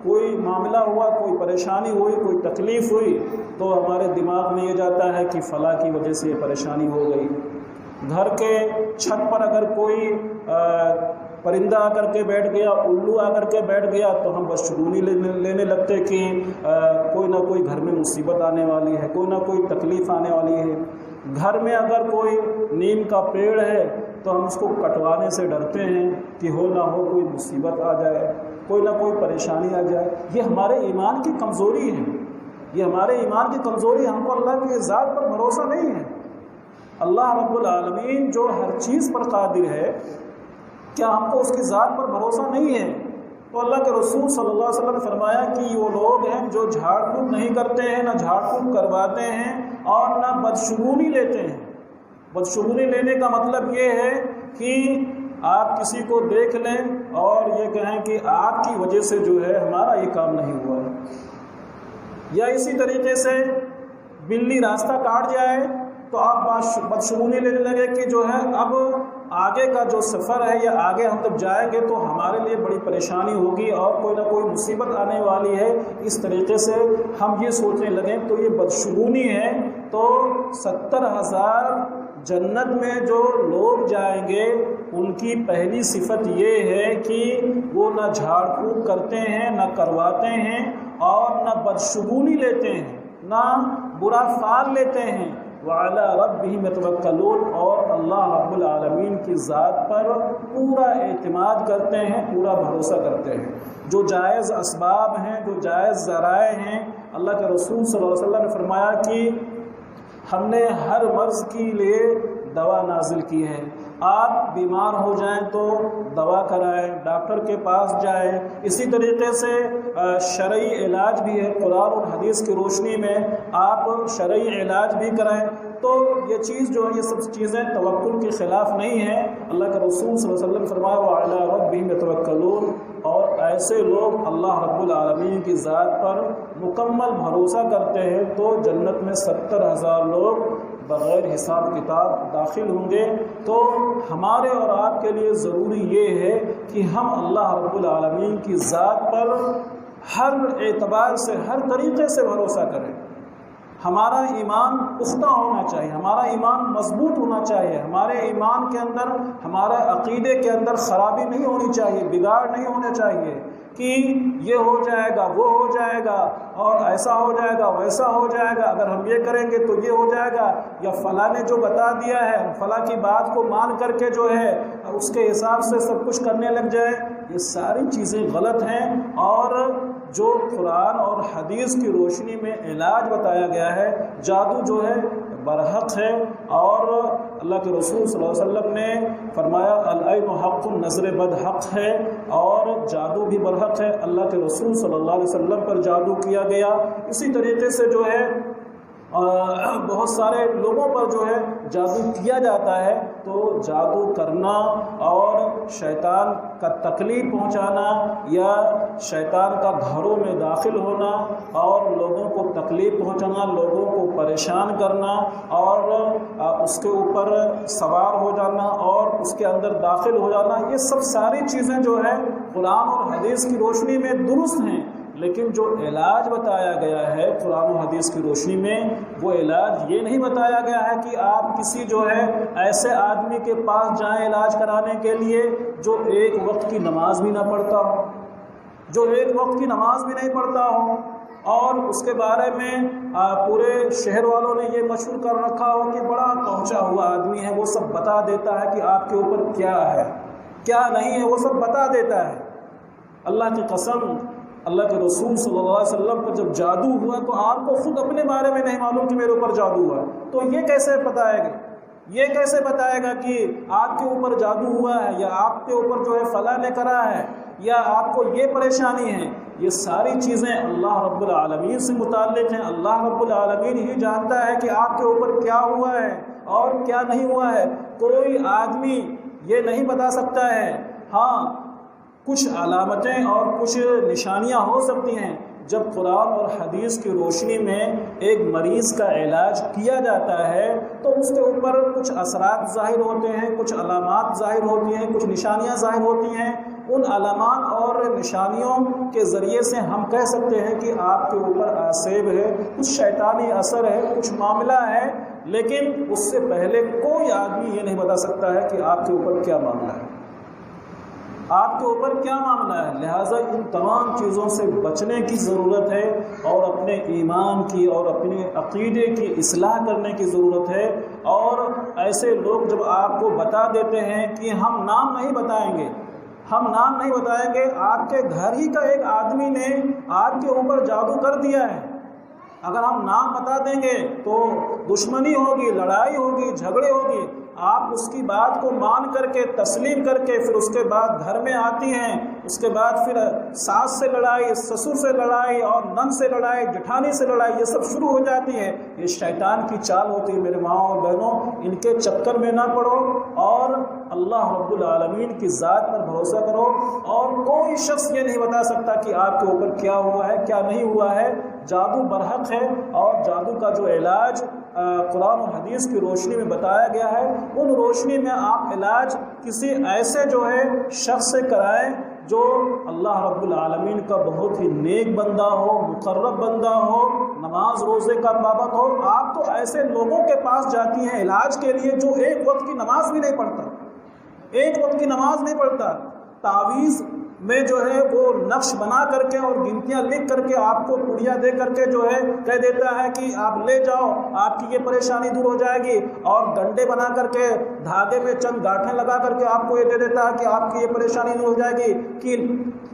کوئی معاملہ ہوا، کوئی پریشانی ہوئی، کوئی تکلیف ہوئی تو ہمارے دماغ میں یہ جاتا ہے کہ فلاں کی وجہ سے یہ پریشانی ہو گئی۔ گھر کے چھت پر اگر کوئی پرندہ آ کر کے بیٹھ گیا، الو آ کر کے بیٹھ گیا تو ہم بدشگونی لینے لگتے کہ کوئی نہ کوئی گھر میں مصیبت آنے والی ہے، کوئی نہ کوئی تکلیف آنے والی ہے۔ گھر میں اگر کوئی نیم کا پیڑ ہے تو ہم اس کو کٹوانے سے ڈرتے ہیں کہ ہو نہ ہو کوئی مصیبت آ جائے، کوئی نہ کوئی پریشانی آ جائے۔ یہ ہمارے ایمان کی کمزوری ہے، یہ ہمارے ایمان کی کمزوری ہے۔ ہم کو اللہ کی ذات پر بھروسہ نہیں ہے۔ اللہ رب العالمین جو ہر چیز پر قادر ہے، کیا ہم کو اس کی ذات پر بھروسہ نہیں ہے؟ تو اللہ کے رسول صلی اللہ علیہ وسلم نے فرمایا کہ وہ لوگ ہیں جو جھاڑ پھونک نہیں کرتے ہیں، نہ جھاڑ پھونک کرواتے ہیں اور نہ بدشگونی لیتے ہیں۔ بدشگونی لینے کا مطلب یہ ہے کہ آپ کسی کو دیکھ لیں اور یہ کہیں کہ آپ کی وجہ سے جو ہے ہمارا یہ کام نہیں ہوا ہے، یا اسی طریقے سے بلی راستہ کاٹ جائے تو آپ بدشگونی لینے لگے کہ جو ہے اب آگے کا جو سفر ہے یا آگے ہم جب جائیں گے تو ہمارے لیے بڑی پریشانی ہوگی اور کوئی نہ کوئی مصیبت آنے والی ہے، اس طریقے سے ہم یہ سوچنے لگیں تو یہ بدشگونی ہے۔ تو 70,000 جنت میں جو لوگ جائیں گے ان کی پہلی صفت یہ ہے کہ وہ نہ جھاڑ پھونک کرتے ہیں، نہ کرواتے ہیں اور نہ بدشگونی لیتے ہیں، نہ برا فعل لیتے ہیں۔ وَعَلَىٰ رَبِّهِمْ يَتَوَكَّلُونَ، اور اللہ رب العالمین کی ذات پر پورا اعتماد کرتے ہیں، پورا بھروسہ کرتے ہیں۔ جو جائز اسباب ہیں، جو جائز ذرائع ہیں، اللہ کے رسول صلی اللہ علیہ وسلم نے فرمایا کہ ہم نے ہر مرض کے لیے دوا نازل کی ہے، آپ بیمار ہو جائیں تو دوا کرائیں، ڈاکٹر کے پاس جائیں۔ اسی طریقے سے شرعی علاج بھی ہے، قرآن اور حدیث کی روشنی میں آپ شرعی علاج بھی کرائیں۔ تو یہ چیز جو ہے، یہ سب چیزیں توکل کے خلاف نہیں ہیں۔ اللہ کے رسول صلی اللہ علیہ وسلم فرمایا وَعَلَىٰ رَبِّهِمْ يَتَوَكَّلُونَ، اور ایسے لوگ اللہ رب العالمین کی ذات پر مکمل بھروسہ کرتے ہیں تو جنت میں 70,000 لوگ بغیر حساب کتاب داخل ہوں گے۔ تو ہمارے اور آپ کے لیے ضروری یہ ہے کہ ہم اللہ رب العالمین کی ذات پر ہر اعتبار سے، ہر طریقے سے بھروسہ کریں۔ ہمارا ایمان پختہ ہونا چاہیے، ہمارا ایمان مضبوط ہونا چاہیے، ہمارے ایمان کے اندر، ہمارے عقیدے کے اندر خرابی نہیں ہونی چاہیے، بگاڑ نہیں ہونا چاہیے کہ یہ ہو جائے گا، وہ ہو جائے گا، اور ایسا ہو جائے گا، ویسا ہو جائے گا، اگر ہم یہ کریں گے تو یہ ہو جائے گا، یا فلاں نے جو بتا دیا ہے، فلاں کی بات کو مان کر کے جو ہے اس کے حساب سے سب کچھ کرنے لگ جائے۔ یہ ساری چیزیں غلط ہیں، اور جو قرآن اور حدیث کی روشنی میں علاج بتایا گیا ہے، جادو جو ہے برحق ہے، اور اللہ کے رسول صلی اللہ علیہ وسلم نے فرمایا العین حق، نظر بد حق ہے، اور جادو بھی برحق ہے۔ اللہ کے رسول صلی اللہ علیہ وسلم پر جادو کیا گیا۔ اسی طریقے سے جو ہے بہت سارے لوگوں پر جو ہے جادو کیا جاتا ہے، تو جادو کرنا اور شیطان کا تکلیف پہنچانا یا شیطان کا گھروں میں داخل ہونا اور لوگوں کو تکلیف پہنچانا، لوگوں کو پریشان کرنا اور اس کے اوپر سوار ہو جانا اور اس کے اندر داخل ہو جانا، یہ سب ساری چیزیں جو ہے قرآن اور حدیث کی روشنی میں درست ہیں، لیکن جو علاج بتایا گیا ہے قرآن و حدیث کی روشنی میں، وہ علاج یہ نہیں بتایا گیا ہے کہ آپ کسی جو ہے ایسے آدمی کے پاس جائیں علاج کرانے کے لیے جو ایک وقت کی نماز بھی نہ پڑھتا ہو، جو ایک وقت کی نماز بھی نہیں پڑھتا ہو، اور اس کے بارے میں پورے شہر والوں نے یہ مشہور کر رکھا ہو کہ بڑا پہنچا ہوا آدمی ہے، وہ سب بتا دیتا ہے کہ آپ کے اوپر کیا ہے کیا نہیں ہے، وہ سب بتا دیتا ہے۔ اللہ کی قسم، اللہ کے رسول صلی اللہ علیہ وسلم پر جب جادو ہوا تو آپ کو خود اپنے بارے میں نہیں معلوم کہ میرے اوپر جادو ہوا، تو یہ کیسے بتائے گا، یہ کیسے بتائے گا کہ آپ کے اوپر جادو ہوا ہے، یا آپ کے اوپر جو ہے فلاں نے کرا ہے، یا آپ کو یہ پریشانی ہے؟ یہ ساری چیزیں اللہ رب العالمین سے متعلق ہیں۔ اللہ رب العالمین ہی جانتا ہے کہ آپ کے اوپر کیا ہوا ہے اور کیا نہیں ہوا ہے، کوئی آدمی یہ نہیں بتا سکتا ہے۔ ہاں، کچھ علامتیں اور کچھ نشانیاں ہو سکتی ہیں۔ جب قرآن اور حدیث کی روشنی میں ایک مریض کا علاج کیا جاتا ہے تو اس کے اوپر کچھ اثرات ظاہر ہوتے ہیں، کچھ علامات ظاہر ہوتی ہیں، کچھ نشانیاں ظاہر ہوتی ہیں۔ ان علامات اور نشانیوں کے ذریعے سے ہم کہہ سکتے ہیں کہ آپ کے اوپر آسیب ہے، کچھ شیطانی اثر ہے، کچھ معاملہ ہے، لیکن اس سے پہلے کوئی آدمی یہ نہیں بتا سکتا ہے کہ آپ کے اوپر کیا معاملہ ہے، آپ کے اوپر کیا معاملہ ہے۔ لہٰذا ان تمام چیزوں سے بچنے کی ضرورت ہے، اور اپنے ایمان کی اور اپنے عقیدے کی اصلاح کرنے کی ضرورت ہے۔ اور ایسے لوگ جب آپ کو بتا دیتے ہیں کہ ہم نام نہیں بتائیں گے، ہم نام نہیں بتائیں گے، آپ کے گھر ہی کا ایک آدمی نے آپ کے اوپر جادو کر دیا ہے، اگر ہم نام بتا دیں گے تو دشمنی ہوگی، لڑائی ہوگی، جھگڑے ہوگی، آپ اس کی بات کو مان کر کے تسلیم کر کے پھر اس کے بعد گھر میں آتی ہیں، اس کے بعد پھر ساس سے لڑائی، سسر سے لڑائی، اور نند سے لڑائی، جٹھانی سے لڑائی، یہ سب شروع ہو جاتی ہے۔ یہ شیطان کی چال ہوتی ہے میرے ماں اور بہنوں، ان کے چکر میں نہ پڑو اور اللہ رب العالمین کی ذات پر بھروسہ کرو۔ اور کوئی شخص یہ نہیں بتا سکتا کہ آپ کے اوپر کیا ہوا ہے کیا نہیں ہوا ہے۔ جادو برحق ہے، اور جادو کا جو علاج قرآن و حدیث کی روشنی میں بتایا گیا ہے، ان روشنی میں آپ علاج کسی ایسے جو ہے شخص سے کرائیں جو اللہ رب العالمین کا بہت ہی نیک بندہ ہو، مقرب بندہ ہو، نماز روزے کا پابند ہو۔ آپ تو ایسے لوگوں کے پاس جاتی ہیں علاج کے لیے جو ایک وقت کی نماز بھی نہیں پڑھتا، ایک وقت کی نماز نہیں پڑھتا، تعویذ میں جو ہے وہ نقش بنا کر کے اور گنتیاں لکھ کر کے آپ کو پڑیا دے کر کے جو ہے کہہ دیتا ہے کہ آپ لے جاؤ، آپ کی یہ پریشانی دور ہو جائے گی، اور ڈنڈے بنا کر کے دھاگے میں چند گاٹھیں لگا کر کے آپ کو یہ دے دیتا ہے کہ آپ کی یہ پریشانی دور ہو جائے گی، کہ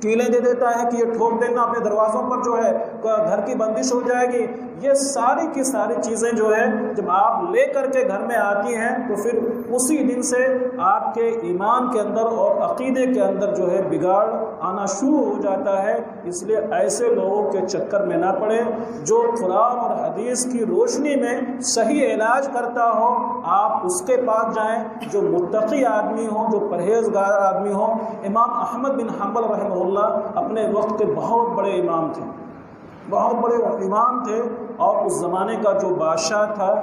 کیلیں دے دیتا ہے کہ یہ ٹھوک دینا اپنے دروازوں پر جو ہے گھر کی بندش ہو جائے گی. یہ ساری کی ساری چیزیں جو ہے جب آپ لے کر کے گھر میں آتی ہیں تو پھر اسی دن سے آپ کے ایمان کے اندر اور عقیدے کے اندر جو ہے بگاڑ آنا شروع ہو جاتا ہے. اس لیے ایسے لوگوں کے چکر میں نہ پڑے جو قرآن اور حدیث کی روشنی میں صحیح علاج کرتا ہو. آپ اس کے پاس جائیں جو متقی آدمی ہوں, جو پرہیزگار آدمی ہوں. امام احمد بن حنبل رحمہ اللہ اپنے وقت کے بہت بڑے امام تھے, بہت بڑے امام تھے. اور اس زمانے کا جو بادشاہ تھا,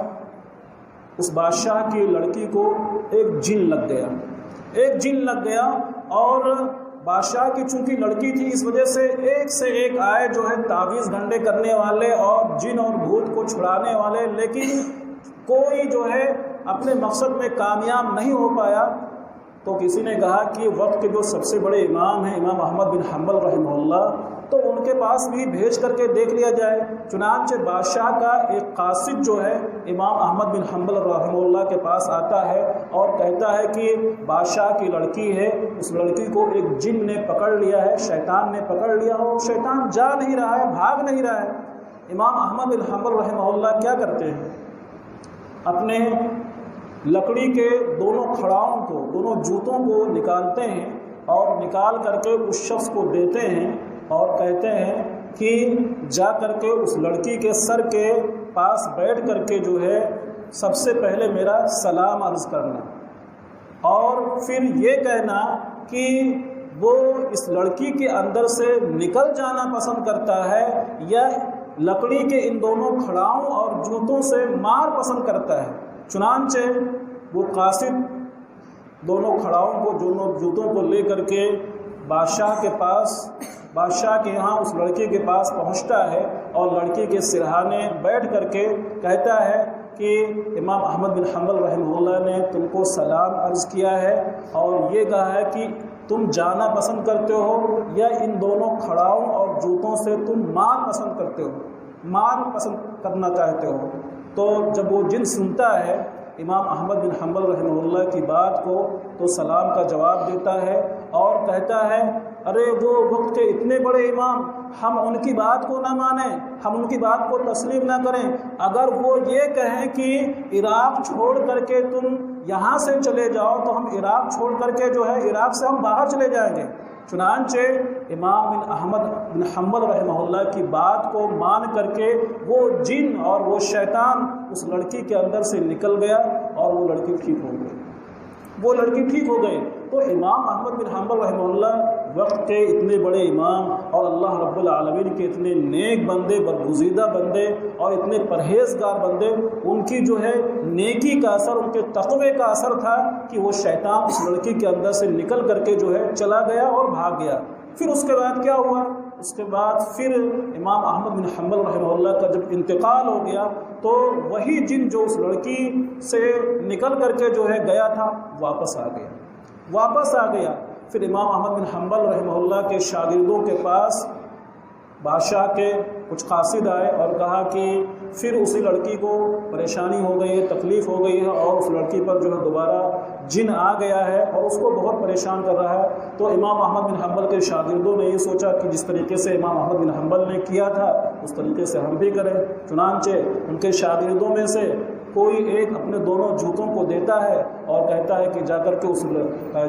اس بادشاہ کی لڑکی کو ایک جن لگ گیا اور بادشاہ کی چونکہ لڑکی تھی اس وجہ سے ایک آئے جو ہے تعویذ گھنٹے کرنے والے اور جن اور بھوت کو چھڑانے والے, لیکن کوئی جو ہے اپنے مقصد میں کامیاب نہیں ہو پایا. تو کسی نے کہا کہ وقت کے جو سب سے بڑے امام ہیں امام احمد بن حنبل رحمہ اللہ, تو ان کے پاس بھی بھیج کر کے دیکھ لیا جائے. چنانچہ بادشاہ کا ایک قاصد جو ہے امام احمد بن حنبل رحمہ اللہ کے پاس آتا ہے اور کہتا ہے کہ بادشاہ کی لڑکی ہے, اس لڑکی کو ایک جن نے پکڑ لیا ہے, شیطان نے پکڑ لیا ہو, شیطان جا نہیں رہا ہے, بھاگ نہیں رہا ہے. امام احمد بن حنبل رحمہ اللہ کیا کرتے ہیں, اپنے لکڑی کے دونوں کھڑاؤں کو, دونوں جوتوں کو نکالتے ہیں اور نکال کر کے اس شخص کو دیتے ہیں اور کہتے ہیں کہ جا کر کے اس لڑکی کے سر کے پاس بیٹھ کر کے جو ہے سب سے پہلے میرا سلام عرض کرنا اور پھر یہ کہنا کہ وہ اس لڑکی کے اندر سے نکل جانا پسند کرتا ہے یا لکڑی کے ان دونوں کھڑاؤں اور جوتوں سے مار پسند کرتا ہے. چنانچہ وہ قاصد دونوں کھڑاؤں کو, دونوں جوتوں کو لے کر کے بادشاہ کے پاس, بادشاہ کے یہاں اس لڑکی کے پاس پہنچتا ہے اور لڑکی کے سرہانے بیٹھ کر کے کہتا ہے کہ امام احمد بن حنبل رحمہ اللہ نے تم کو سلام عرض کیا ہے اور یہ کہا ہے کہ تم جانا پسند کرتے ہو یا ان دونوں کھڑاؤں اور جوتوں سے تم مار پسند کرتے ہو, مار پسند کرنا چاہتے ہو. تو جب وہ جن سنتا ہے امام احمد بن حنبل رحمہ اللہ کی بات کو تو سلام کا جواب دیتا ہے اور کہتا ہے ارے وہ وقت کے اتنے بڑے امام, ہم ان کی بات کو نہ مانیں, ہم ان کی بات کو تسلیم نہ کریں. اگر وہ یہ کہیں کہ عراق چھوڑ کر کے تم یہاں سے چلے جاؤ تو ہم عراق چھوڑ کر کے جو ہے عراق سے ہم باہر چلے جائیں گے. چنانچہ امام بن احمد بن حنبل رحمہ اللہ کی بات کو مان کر کے وہ جن اور وہ شیطان اس لڑکی کے اندر سے نکل گیا اور وہ لڑکی ٹھیک ہو گئی. تو امام احمد بن حنبل رحمہ اللہ وقت کے اتنے بڑے امام اور اللہ رب العالمین کے اتنے نیک بندے, برگزیدہ بندے اور اتنے پرہیزگار بندے, ان کی جو ہے نیکی کا اثر, ان کے تقوی کا اثر تھا کہ وہ شیطان اس لڑکی کے اندر سے نکل کر کے جو ہے چلا گیا اور بھاگ گیا. پھر اس کے بعد کیا ہوا, اس کے بعد پھر امام احمد بن حنبل رحمہ اللہ کا جب انتقال ہو گیا تو وہی جن جو اس لڑکی سے نکل کر کے جو ہے گیا تھا واپس آ گیا. پھر امام احمد بن حنبل رحمہ اللہ کے شاگردوں کے پاس بادشاہ کے کچھ قاصد آئے اور کہا کہ پھر اسی لڑکی کو پریشانی ہو گئی ہے, تکلیف ہو گئی ہے اور اس لڑکی پر جو ہے دوبارہ جن آ گیا ہے اور اس کو بہت پریشان کر رہا ہے. تو امام احمد بن حنبل کے شاگردوں نے یہ سوچا کہ جس طریقے سے امام احمد بن حنبل نے کیا تھا اس طریقے سے ہم بھی کریں. چنانچہ ان کے شاگردوں میں سے کوئی ایک اپنے دونوں جوتوں کو دیتا ہے اور کہتا ہے کہ جا کر کے اس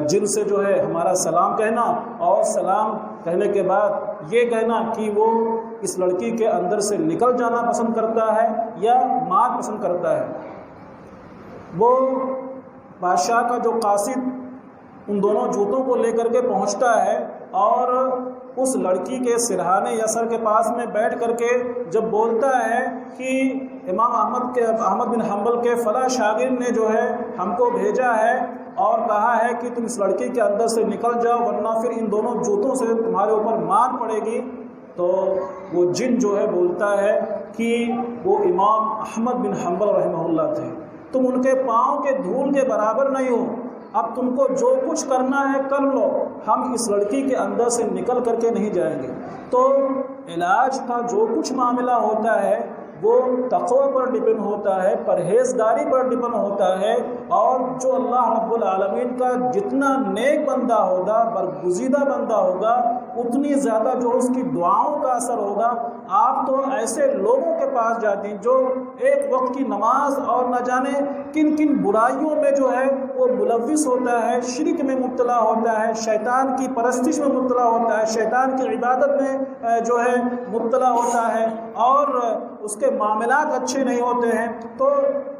جن سے جو ہے ہمارا سلام کہنا اور سلام کہنے کے بعد یہ کہنا کہ وہ اس لڑکی کے اندر سے نکل جانا پسند کرتا ہے یا مار پسند کرتا ہے. وہ بادشاہ کا جو قاصد ان دونوں جوتوں کو لے کر کے پہنچتا ہے اور اس لڑکی کے سرہانے یا سر کے پاس میں بیٹھ کر کے جب بولتا ہے کہ امام احمد بن حنبل کے فلاں شاگرد نے جو ہے ہم کو بھیجا ہے اور کہا ہے کہ تم اس لڑکی کے اندر سے نکل جاؤ ورنہ پھر ان دونوں جوتوں سے تمہارے اوپر مار پڑے گی. تو وہ جن جو ہے بولتا ہے کہ وہ امام احمد بن حنبل رحمہ اللہ تھے, تم ان کے پاؤں کے دھول کے برابر نہیں ہو, اب تم کو جو کچھ کرنا ہے کر لو, ہم اس لڑکی کے اندر سے نکل کر کے نہیں جائیں گے. تو علاج کا جو کچھ معاملہ ہوتا ہے وہ تقوی پر ڈپینڈ ہوتا ہے، پرہیزگاری پر ڈپینڈ ہوتا ہے، اور جو اللہ رب العالمین کا جتنا نیک بندہ ہوگا، برگزیدہ بندہ ہوگا، اتنی زیادہ جو اس کی دعاؤں کا اثر ہوگا۔ آپ تو ایسے لوگوں کے پاس جاتے ہیں جو ایک وقت کی نماز اور نہ جانے کن کن برائیوں میں جو ہے وہ ملوث ہوتا ہے، شرک میں مبتلا ہوتا ہے، شیطان کی پرستش میں مبتلا ہوتا ہے، شیطان کی عبادت میں جو ہے مبتلا ہوتا ہے، اور اس کے معاملات اچھے نہیں ہوتے ہیں۔ تو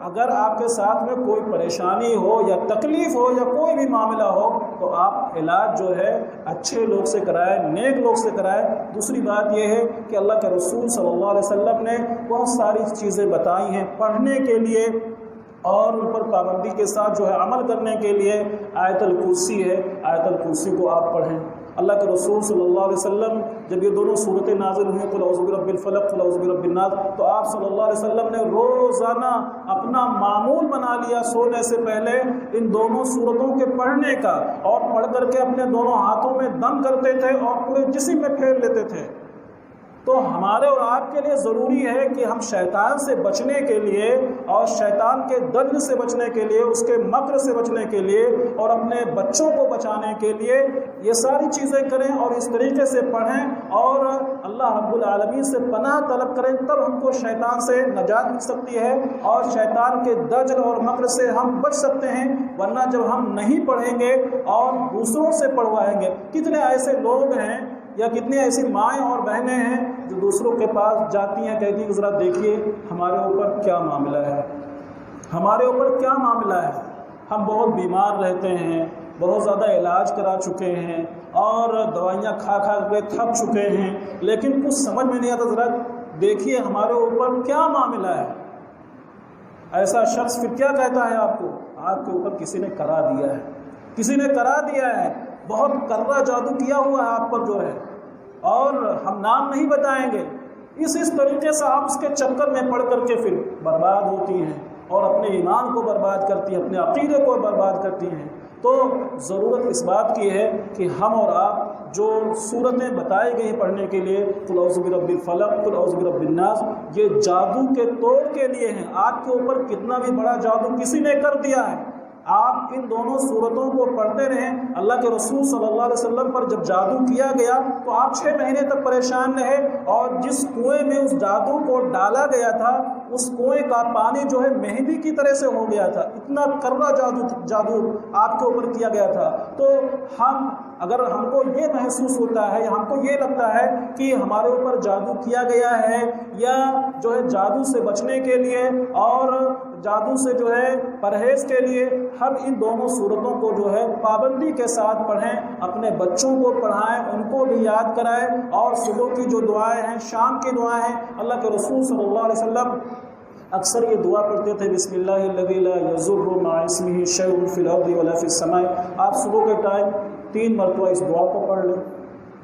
اگر آپ کے ساتھ میں کوئی پریشانی ہو یا تکلیف ہو یا کوئی بھی معاملہ ہو تو آپ علاج جو ہے اچھے لوگ سے کرائیں، نیک لوگ سے کرائیں۔ دوسری بات یہ ہے کہ اللہ کے رسول صلی اللہ علیہ وسلم نے بہت ساری چیزیں بتائی ہیں پڑھنے کے لیے، اور ان پر پابندی کے ساتھ جو ہے عمل کرنے کے لیے۔ آیت الکرسی ہے، آیت الکرسی کو آپ پڑھیں۔ اللہ کے رسول صلی اللہ علیہ وسلم جب یہ دونوں صورتیں نازل ہوئیں، قل اعوذ برب الفلق قل اعوذ برب الناس، تو آپ صلی اللہ علیہ وسلم نے روزانہ اپنا معمول بنا لیا سونے سے پہلے ان دونوں صورتوں کے پڑھنے کا، اور پڑھ کر کے اپنے دونوں ہاتھوں میں دم کرتے تھے اور پورے جسم میں پھیر لیتے تھے۔ تو ہمارے اور آپ کے لیے ضروری ہے کہ ہم شیطان سے بچنے کے لیے اور شیطان کے دجل سے بچنے کے لیے، اس کے مکر سے بچنے کے لیے اور اپنے بچوں کو بچانے کے لیے یہ ساری چیزیں کریں اور اس طریقے سے پڑھیں اور اللہ رب العالمین سے پناہ طلب کریں، تب ہم کو شیطان سے نجات مل سکتی ہے اور شیطان کے دجل اور مکر سے ہم بچ سکتے ہیں۔ ورنہ جب ہم نہیں پڑھیں گے اور دوسروں سے پڑھوائیں گے، کتنے ایسے لوگ ہیں یا کتنی ایسی مائیں اور بہنیں ہیں جو دوسروں کے پاس جاتی ہیں، کہتی ہیں کہ ذرا دیکھیے ہمارے اوپر کیا معاملہ ہے، ہمارے اوپر کیا معاملہ ہے، ہم بہت بیمار رہتے ہیں، بہت زیادہ علاج کرا چکے ہیں اور دوائیاں کھا کھا کے تھک چکے ہیں، لیکن کچھ سمجھ میں نہیں آتا، ذرا دیکھیے ہمارے اوپر کیا معاملہ ہے۔ ایسا شخص پھر کیا کہتا ہے آپ کو؟ آپ کے اوپر کسی نے کرا دیا ہے، کسی نے کرا دیا ہے، بہت کرا جادو کیا ہوا ہے آپ پر جو ہے، اور ہم نام نہیں بتائیں گے۔ اس طریقے سے آپ اس کے چکر میں پڑ کر کے پھر برباد ہوتی ہیں اور اپنے ایمان کو برباد کرتی ہیں، اپنے عقیدے کو برباد کرتی ہیں۔ تو ضرورت اس بات کی ہے کہ ہم اور آپ جو صورتیں بتائی گئی پڑھنے کے لیے، قل اعوذ برب الفلق قل اعوذ برب الناس، یہ جادو کے توڑ کے لیے ہیں۔ آپ کے اوپر کتنا بھی بڑا جادو کسی نے کر دیا ہے، آپ ان دونوں صورتوں کو پڑھتے رہیں۔ اللہ کے رسول صلی اللہ علیہ وسلم پر جب جادو کیا گیا تو آپ 6 مہینے تک پریشان رہے، اور جس کنویں میں اس جادو کو ڈالا گیا تھا اس کنویں کا پانی جو ہے مہندی کی طرح سے ہو گیا تھا، اتنا کرا جادو آپ کے اوپر کیا گیا تھا۔ تو اگر ہم کو یہ محسوس ہوتا ہے یا ہم کو یہ لگتا ہے کہ ہمارے اوپر جادو کیا گیا ہے، یا جو ہے جادو سے بچنے کے لیے اور جادو سے جو ہے پرہیز کے لیے ہم ان دونوں صورتوں کو جو ہے پابندی کے ساتھ پڑھیں، اپنے بچوں کو پڑھائیں، ان کو بھی یاد کرائیں، اور صبح کی جو دعائیں ہیں، شام کی دعائیں ہیں، اللہ کے رسول صلی اللہ علیہ وسلم اکثر یہ دعا پڑھتے تھے، بسم اللہ الذی لا یضر مع اسمہ شیء فی الارض ولا فی السماء۔ آپ صبح کے ٹائم 3 مرتبہ اس دعا کو پڑھ لیں،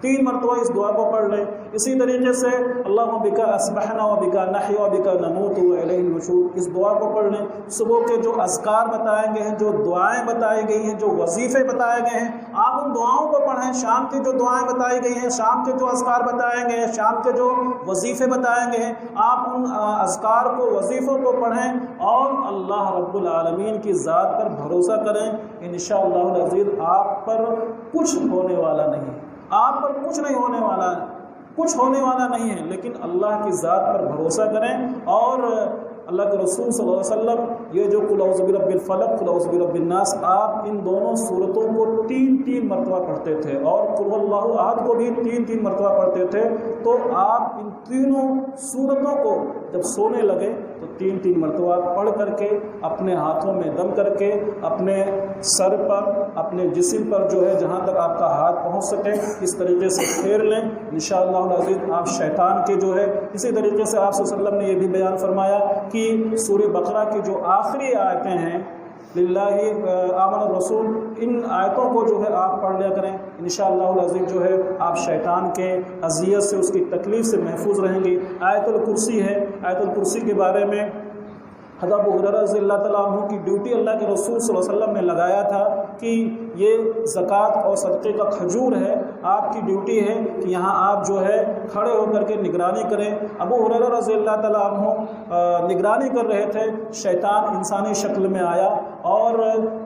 3 مرتبہ اس دعا کو پڑھ لیں۔ اسی طریقے سے اللہم بک اصبحنا و بک نحیا و بک نموت و الیہ النشور، اس دعا کو پڑھ لیں۔ صبح کے جو اذکار بتائے گئے ہیں، جو دعائیں بتائی گئی ہیں، جو وظیفے بتائے گئے ہیں، آپ ان دعاؤں کو پڑھیں۔ شام کی جو دعائیں بتائی گئی ہیں، شام کے جو اذکار بتائے گئے ہیں، شام کے جو وظیفے بتائے گئے ہیں، آپ ان اذکار کو، وظیفوں کو پڑھیں اور اللہ رب العالمین کی ذات پر بھروسہ کریں۔ انشاءاللہ العزیز آپ پر کچھ ہونے والا نہیں، آپ پر کچھ نہیں ہونے والا ہے، کچھ ہونے والا نہیں ہے، لیکن اللہ کی ذات پر بھروسہ کریں۔ اور اللہ کے رسول صلی اللہ علیہ وسلم یہ جو قل اعوذ برب الفلق قل اعوذ برب الناس، آپ ان دونوں صورتوں کو 3 مرتبہ پڑھتے تھے، اور قل اللہ احد کو بھی 3 مرتبہ پڑھتے تھے۔ تو آپ ان تینوں صورتوں کو جب سونے لگے تو 3 مرتبہ پڑھ کر کے اپنے ہاتھوں میں دم کر کے اپنے سر پر، اپنے جسم پر جو ہے جہاں تک آپ کا ہاتھ پہنچ سکے اس طریقے سے پھیر لیں۔ انشاءاللہ العزیز آپ شیطان کے جو ہے، اسی طریقے سے آپ صلی اللہ علیہ وسلم نے یہ بھی بیان فرمایا کہ سورہ بقرہ کی جو آخری آیتیں ہیں، للہ آمن الرسول، ان آیتوں کو جو ہے آپ پڑھ لیا کریں۔ انشاءاللہ العزیز جو ہے آپ شیطان کے اذیت سے، اس کی تکلیف سے محفوظ رہیں گے۔ آیت الکرسی ہے، آیت الکرسی کے بارے میں حضرت ابو ہریرہ رضی اللہ تعالیٰ عنہ کی ڈیوٹی اللہ کے رسول صلی اللہ علیہ وسلم نے لگایا تھا کہ یہ زکوٰۃ اور صدقے کا کھجور ہے، آپ کی ڈیوٹی ہے کہ یہاں آپ جو ہے کھڑے ہو کر کے نگرانی کریں۔ ابو ہریرہ رضی اللہ تعالیٰ عنہ نگرانی کر رہے تھے، شیطان انسانی شکل میں آیا اور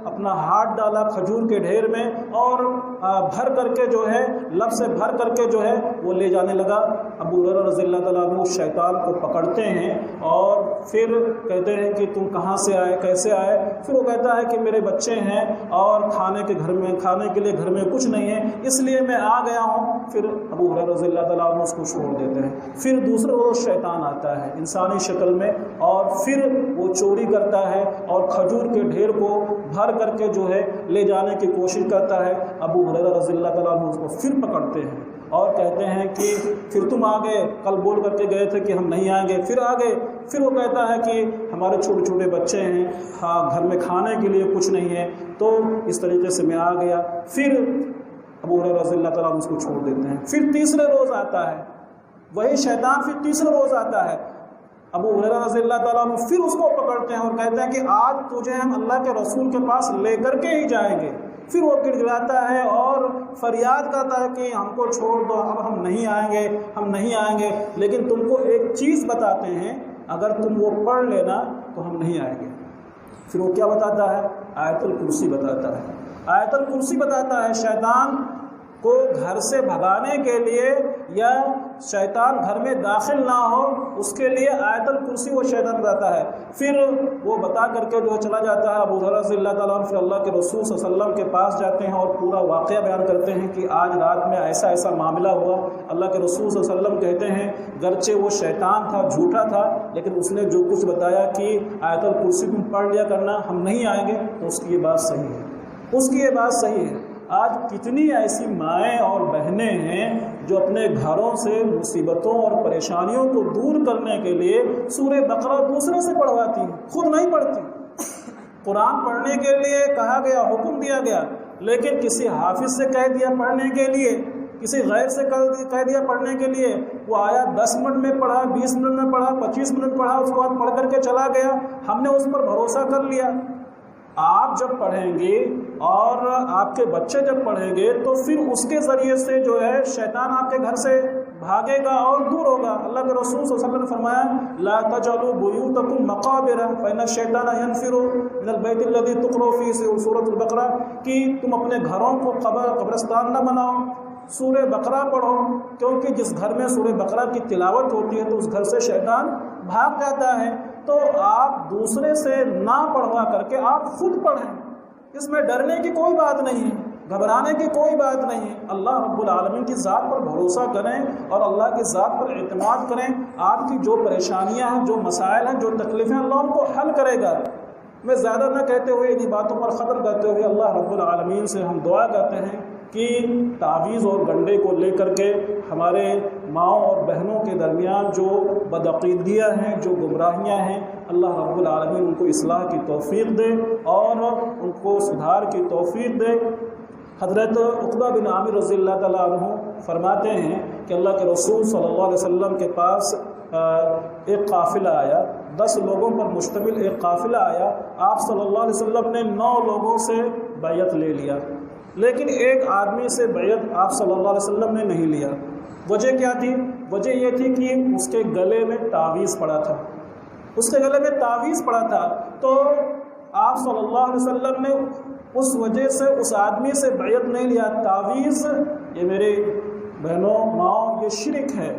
اپنا ہاتھ ڈالا کھجور کے ڈھیر میں اور بھر کر کے جو ہے لب سے بھر کر کے جو ہے وہ لے جانے لگا۔ ابو ہریرہ رضی اللہ تعالیٰ عنہ شیطان کو پکڑتے ہیں اور پھر کہتے ہیں کہ تم کہاں سے آئے، کیسے آئے؟ پھر وہ کہتا ہے کہ میرے بچے ہیں اور کھانے کے لیے گھر میں کچھ نہیں ہے، اس لیے میں آ گیا ہوں۔ پھر ابو ہریرہ رضی اللہ تعالیٰ عنہ اس کو چھوڑ دیتے ہیں۔ پھر دوسرے روز شیطان آتا ہے انسانی شکل میں اور پھر وہ چوری کرتا ہے اور کھجور کے ڈھیر کو بھر کر کے جو ہے لے جانے کی کوشش کرتا ہے۔ ابو ہریرہ رضی اللہ تعالیٰ عنہ اس کو پھر پکڑتے ہیں اور کہتے ہیں کہ پھر تم آگے، کل بول کر کے گئے تھے کہ ہم نہیں آئیں گے، پھر آگے۔ پھر وہ کہتا ہے کہ ہمارے چھوٹے چھوٹے بچے ہیں، ہاں گھر میں کھانے کے لیے کچھ نہیں ہے، تو اس طریقے سے میں آ گیا۔ پھر ابو ہریرہ رضی اللہ تعالیٰ اس کو چھوڑ دیتے ہیں۔ پھر تیسرے روز آتا ہے وہی شیطان، پھر تیسرے روز آتا ہے، ابو ہریرہ رضی اللہ تعالیٰ عنہ پھر اس کو پکڑتے ہیں اور کہتے ہیں کہ آج تجھے ہم اللہ کے رسول کے پاس لے کر کے ہی جائیں گے۔ پھر وہ گڑ گڑاتا ہے اور فریاد کرتا ہے کہ ہم کو چھوڑ دو، اب ہم نہیں آئیں گے، ہم نہیں آئیں گے، لیکن تم کو ایک چیز بتاتے ہیں، اگر تم وہ پڑھ لینا تو ہم نہیں آئیں گے۔ پھر وہ کیا بتاتا ہے؟ آیت الکرسی بتاتا ہے۔ آیت الکرسی بتاتا ہے شیطان کو گھر سے بھگانے کے لیے یا شیطان گھر میں داخل نہ ہو اس کے لیے آیت الکرسی وہ شیطان بتاتا ہے۔ پھر وہ بتا کر کے جو چلا جاتا ہے۔ ابو ہریرہ رضی اللہ تعالیٰ عنہ پھر اللہ کے رسول صلی اللہ علیہ وسلم کے پاس جاتے ہیں اور پورا واقعہ بیان کرتے ہیں کہ آج رات میں ایسا ایسا معاملہ ہوا۔ اللہ کے رسول صلی اللہ علیہ وسلم کہتے ہیں گرچہ وہ شیطان تھا، جھوٹا تھا، لیکن اس نے جو کچھ بتایا کہ آیت الکرسی تم پڑھ لیا کرنا، ہم نہیں آئیں گے، تو اس کی یہ بات صحیح ہے، اس کی یہ بات صحیح ہے۔ آج کتنی ایسی مائیں اور بہنیں ہیں جو اپنے گھروں سے مصیبتوں اور پریشانیوں کو دور کرنے کے لیے سورہ بقرہ دوسرے سے پڑھواتی ہیں، خود نہیں پڑھتی۔ قرآن پڑھنے کے لیے کہا گیا، حکم دیا گیا، لیکن کسی حافظ سے کہہ دیا پڑھنے کے لیے، کسی غیر سے کہہ دیا پڑھنے کے لیے، وہ آیا 10 منٹ میں پڑھا، 20 منٹ میں پڑھا، 25 منٹ پڑھا، اس کے بعد پڑھ کر کے چلا گیا، ہم نے اس پر بھروسہ کر لیا۔ آپ جب پڑھیں گے اور آپ کے بچے جب پڑھیں گے تو پھر اس کے ذریعے سے جو ہے شیطان آپ کے گھر سے بھاگے گا اور دور ہوگا۔ اللہ کے رسول صلی اللہ علیہ وسلم نے فرمایا لا تجعلوا بيوتكم مقابر فإن الشيطان ينفر من البيت الذي تقرأ فيه سورة البقرہ، کہ تم اپنے گھروں کو قبرستان نہ بناؤ، سورہ بقرہ پڑھو، کیونکہ جس گھر میں سورہ بقرہ کی تلاوت ہوتی ہے تو اس گھر سے شیطان بھاگ جاتا ہے۔ تو آپ دوسرے سے نہ پڑھوا کر کے آپ خود پڑھیں، اس میں ڈرنے کی کوئی بات نہیں ہے، گھبرانے کی کوئی بات نہیں ہے۔ اللہ رب العالمین کی ذات پر بھروسہ کریں اور اللہ کی ذات پر اعتماد کریں۔ آپ کی جو پریشانیاں ہیں، جو مسائل ہیں، جو تکلیفیں، اللہ ان کو حل کرے گا۔ میں زیادہ نہ کہتے ہوئے انہی باتوں پر ختم کرتے ہوئے اللہ رب العالمین سے ہم دعا کرتے ہیں کہ تعویذ اور گنڈے کو لے کر کے ہمارے ماؤں اور بہنوں کے درمیان جو بدعقیدگیاں ہیں، جو گمراہیاں ہیں، اللہ رب العالمین ان کو اصلاح کی توفیق دے اور ان کو سدھار کی توفیق دے۔ حضرت عقبہ بن عامر رضی اللہ تعالیٰ عنہ فرماتے ہیں کہ اللہ کے رسول صلی اللہ علیہ وسلم کے پاس ایک قافلہ آیا، 10 لوگوں پر مشتمل ایک قافلہ آیا۔ آپ صلی اللہ علیہ وسلم نے 9 لوگوں سے بیعت لے لیا، لیکن ایک آدمی سے بیعت آپ صلی اللہ علیہ وسلم نے نہیں لیا۔ وجہ کیا تھی؟ وجہ یہ تھی کہ اس کے گلے میں تعویذ پڑا تھا، اس کے گلے میں تعویذ پڑا تھا، تو آپ صلی اللہ علیہ وسلم نے اس وجہ سے اس آدمی سے بیعت نہیں لیا۔ تعویذ، یہ میرے بہنوں ماؤں، یہ شرک ہے۔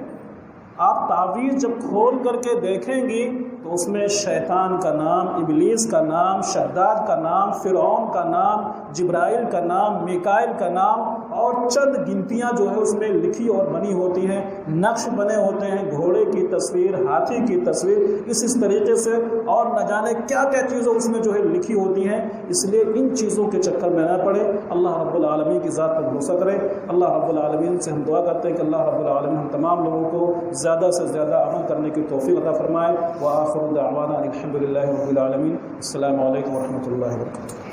آپ تعویذ جب کھول کر کے دیکھیں گی تو اس میں شیطان کا نام، ابلیس کا نام، شداد کا نام، فرعون کا نام، جبرائیل کا نام، میکائیل کا نام اور چند گنتیاں جو ہے اس میں لکھی اور بنی ہوتی ہیں، نقش بنے ہوتے ہیں، گھوڑے کی تصویر، ہاتھی کی تصویر، اس طریقے سے، اور نہ جانے کیا کیا چیزیں اس میں جو ہے لکھی ہوتی ہیں۔ اس لیے ان چیزوں کے چکر میں نہ پڑے، اللہ رب العالمین کی ذات پر بھروسہ کرے۔ اللہ رب العالمین سے ہم دعا کرتے ہیں کہ اللہ رب العالمین ہم تمام لوگوں کو زیادہ سے زیادہ عمل کرنے کی توفیق عطا فرمائے۔ وآخر دعوانا الحمد للہ رب العالمین۔ السلام علیکم ورحمۃ اللہ وبرکاتہ۔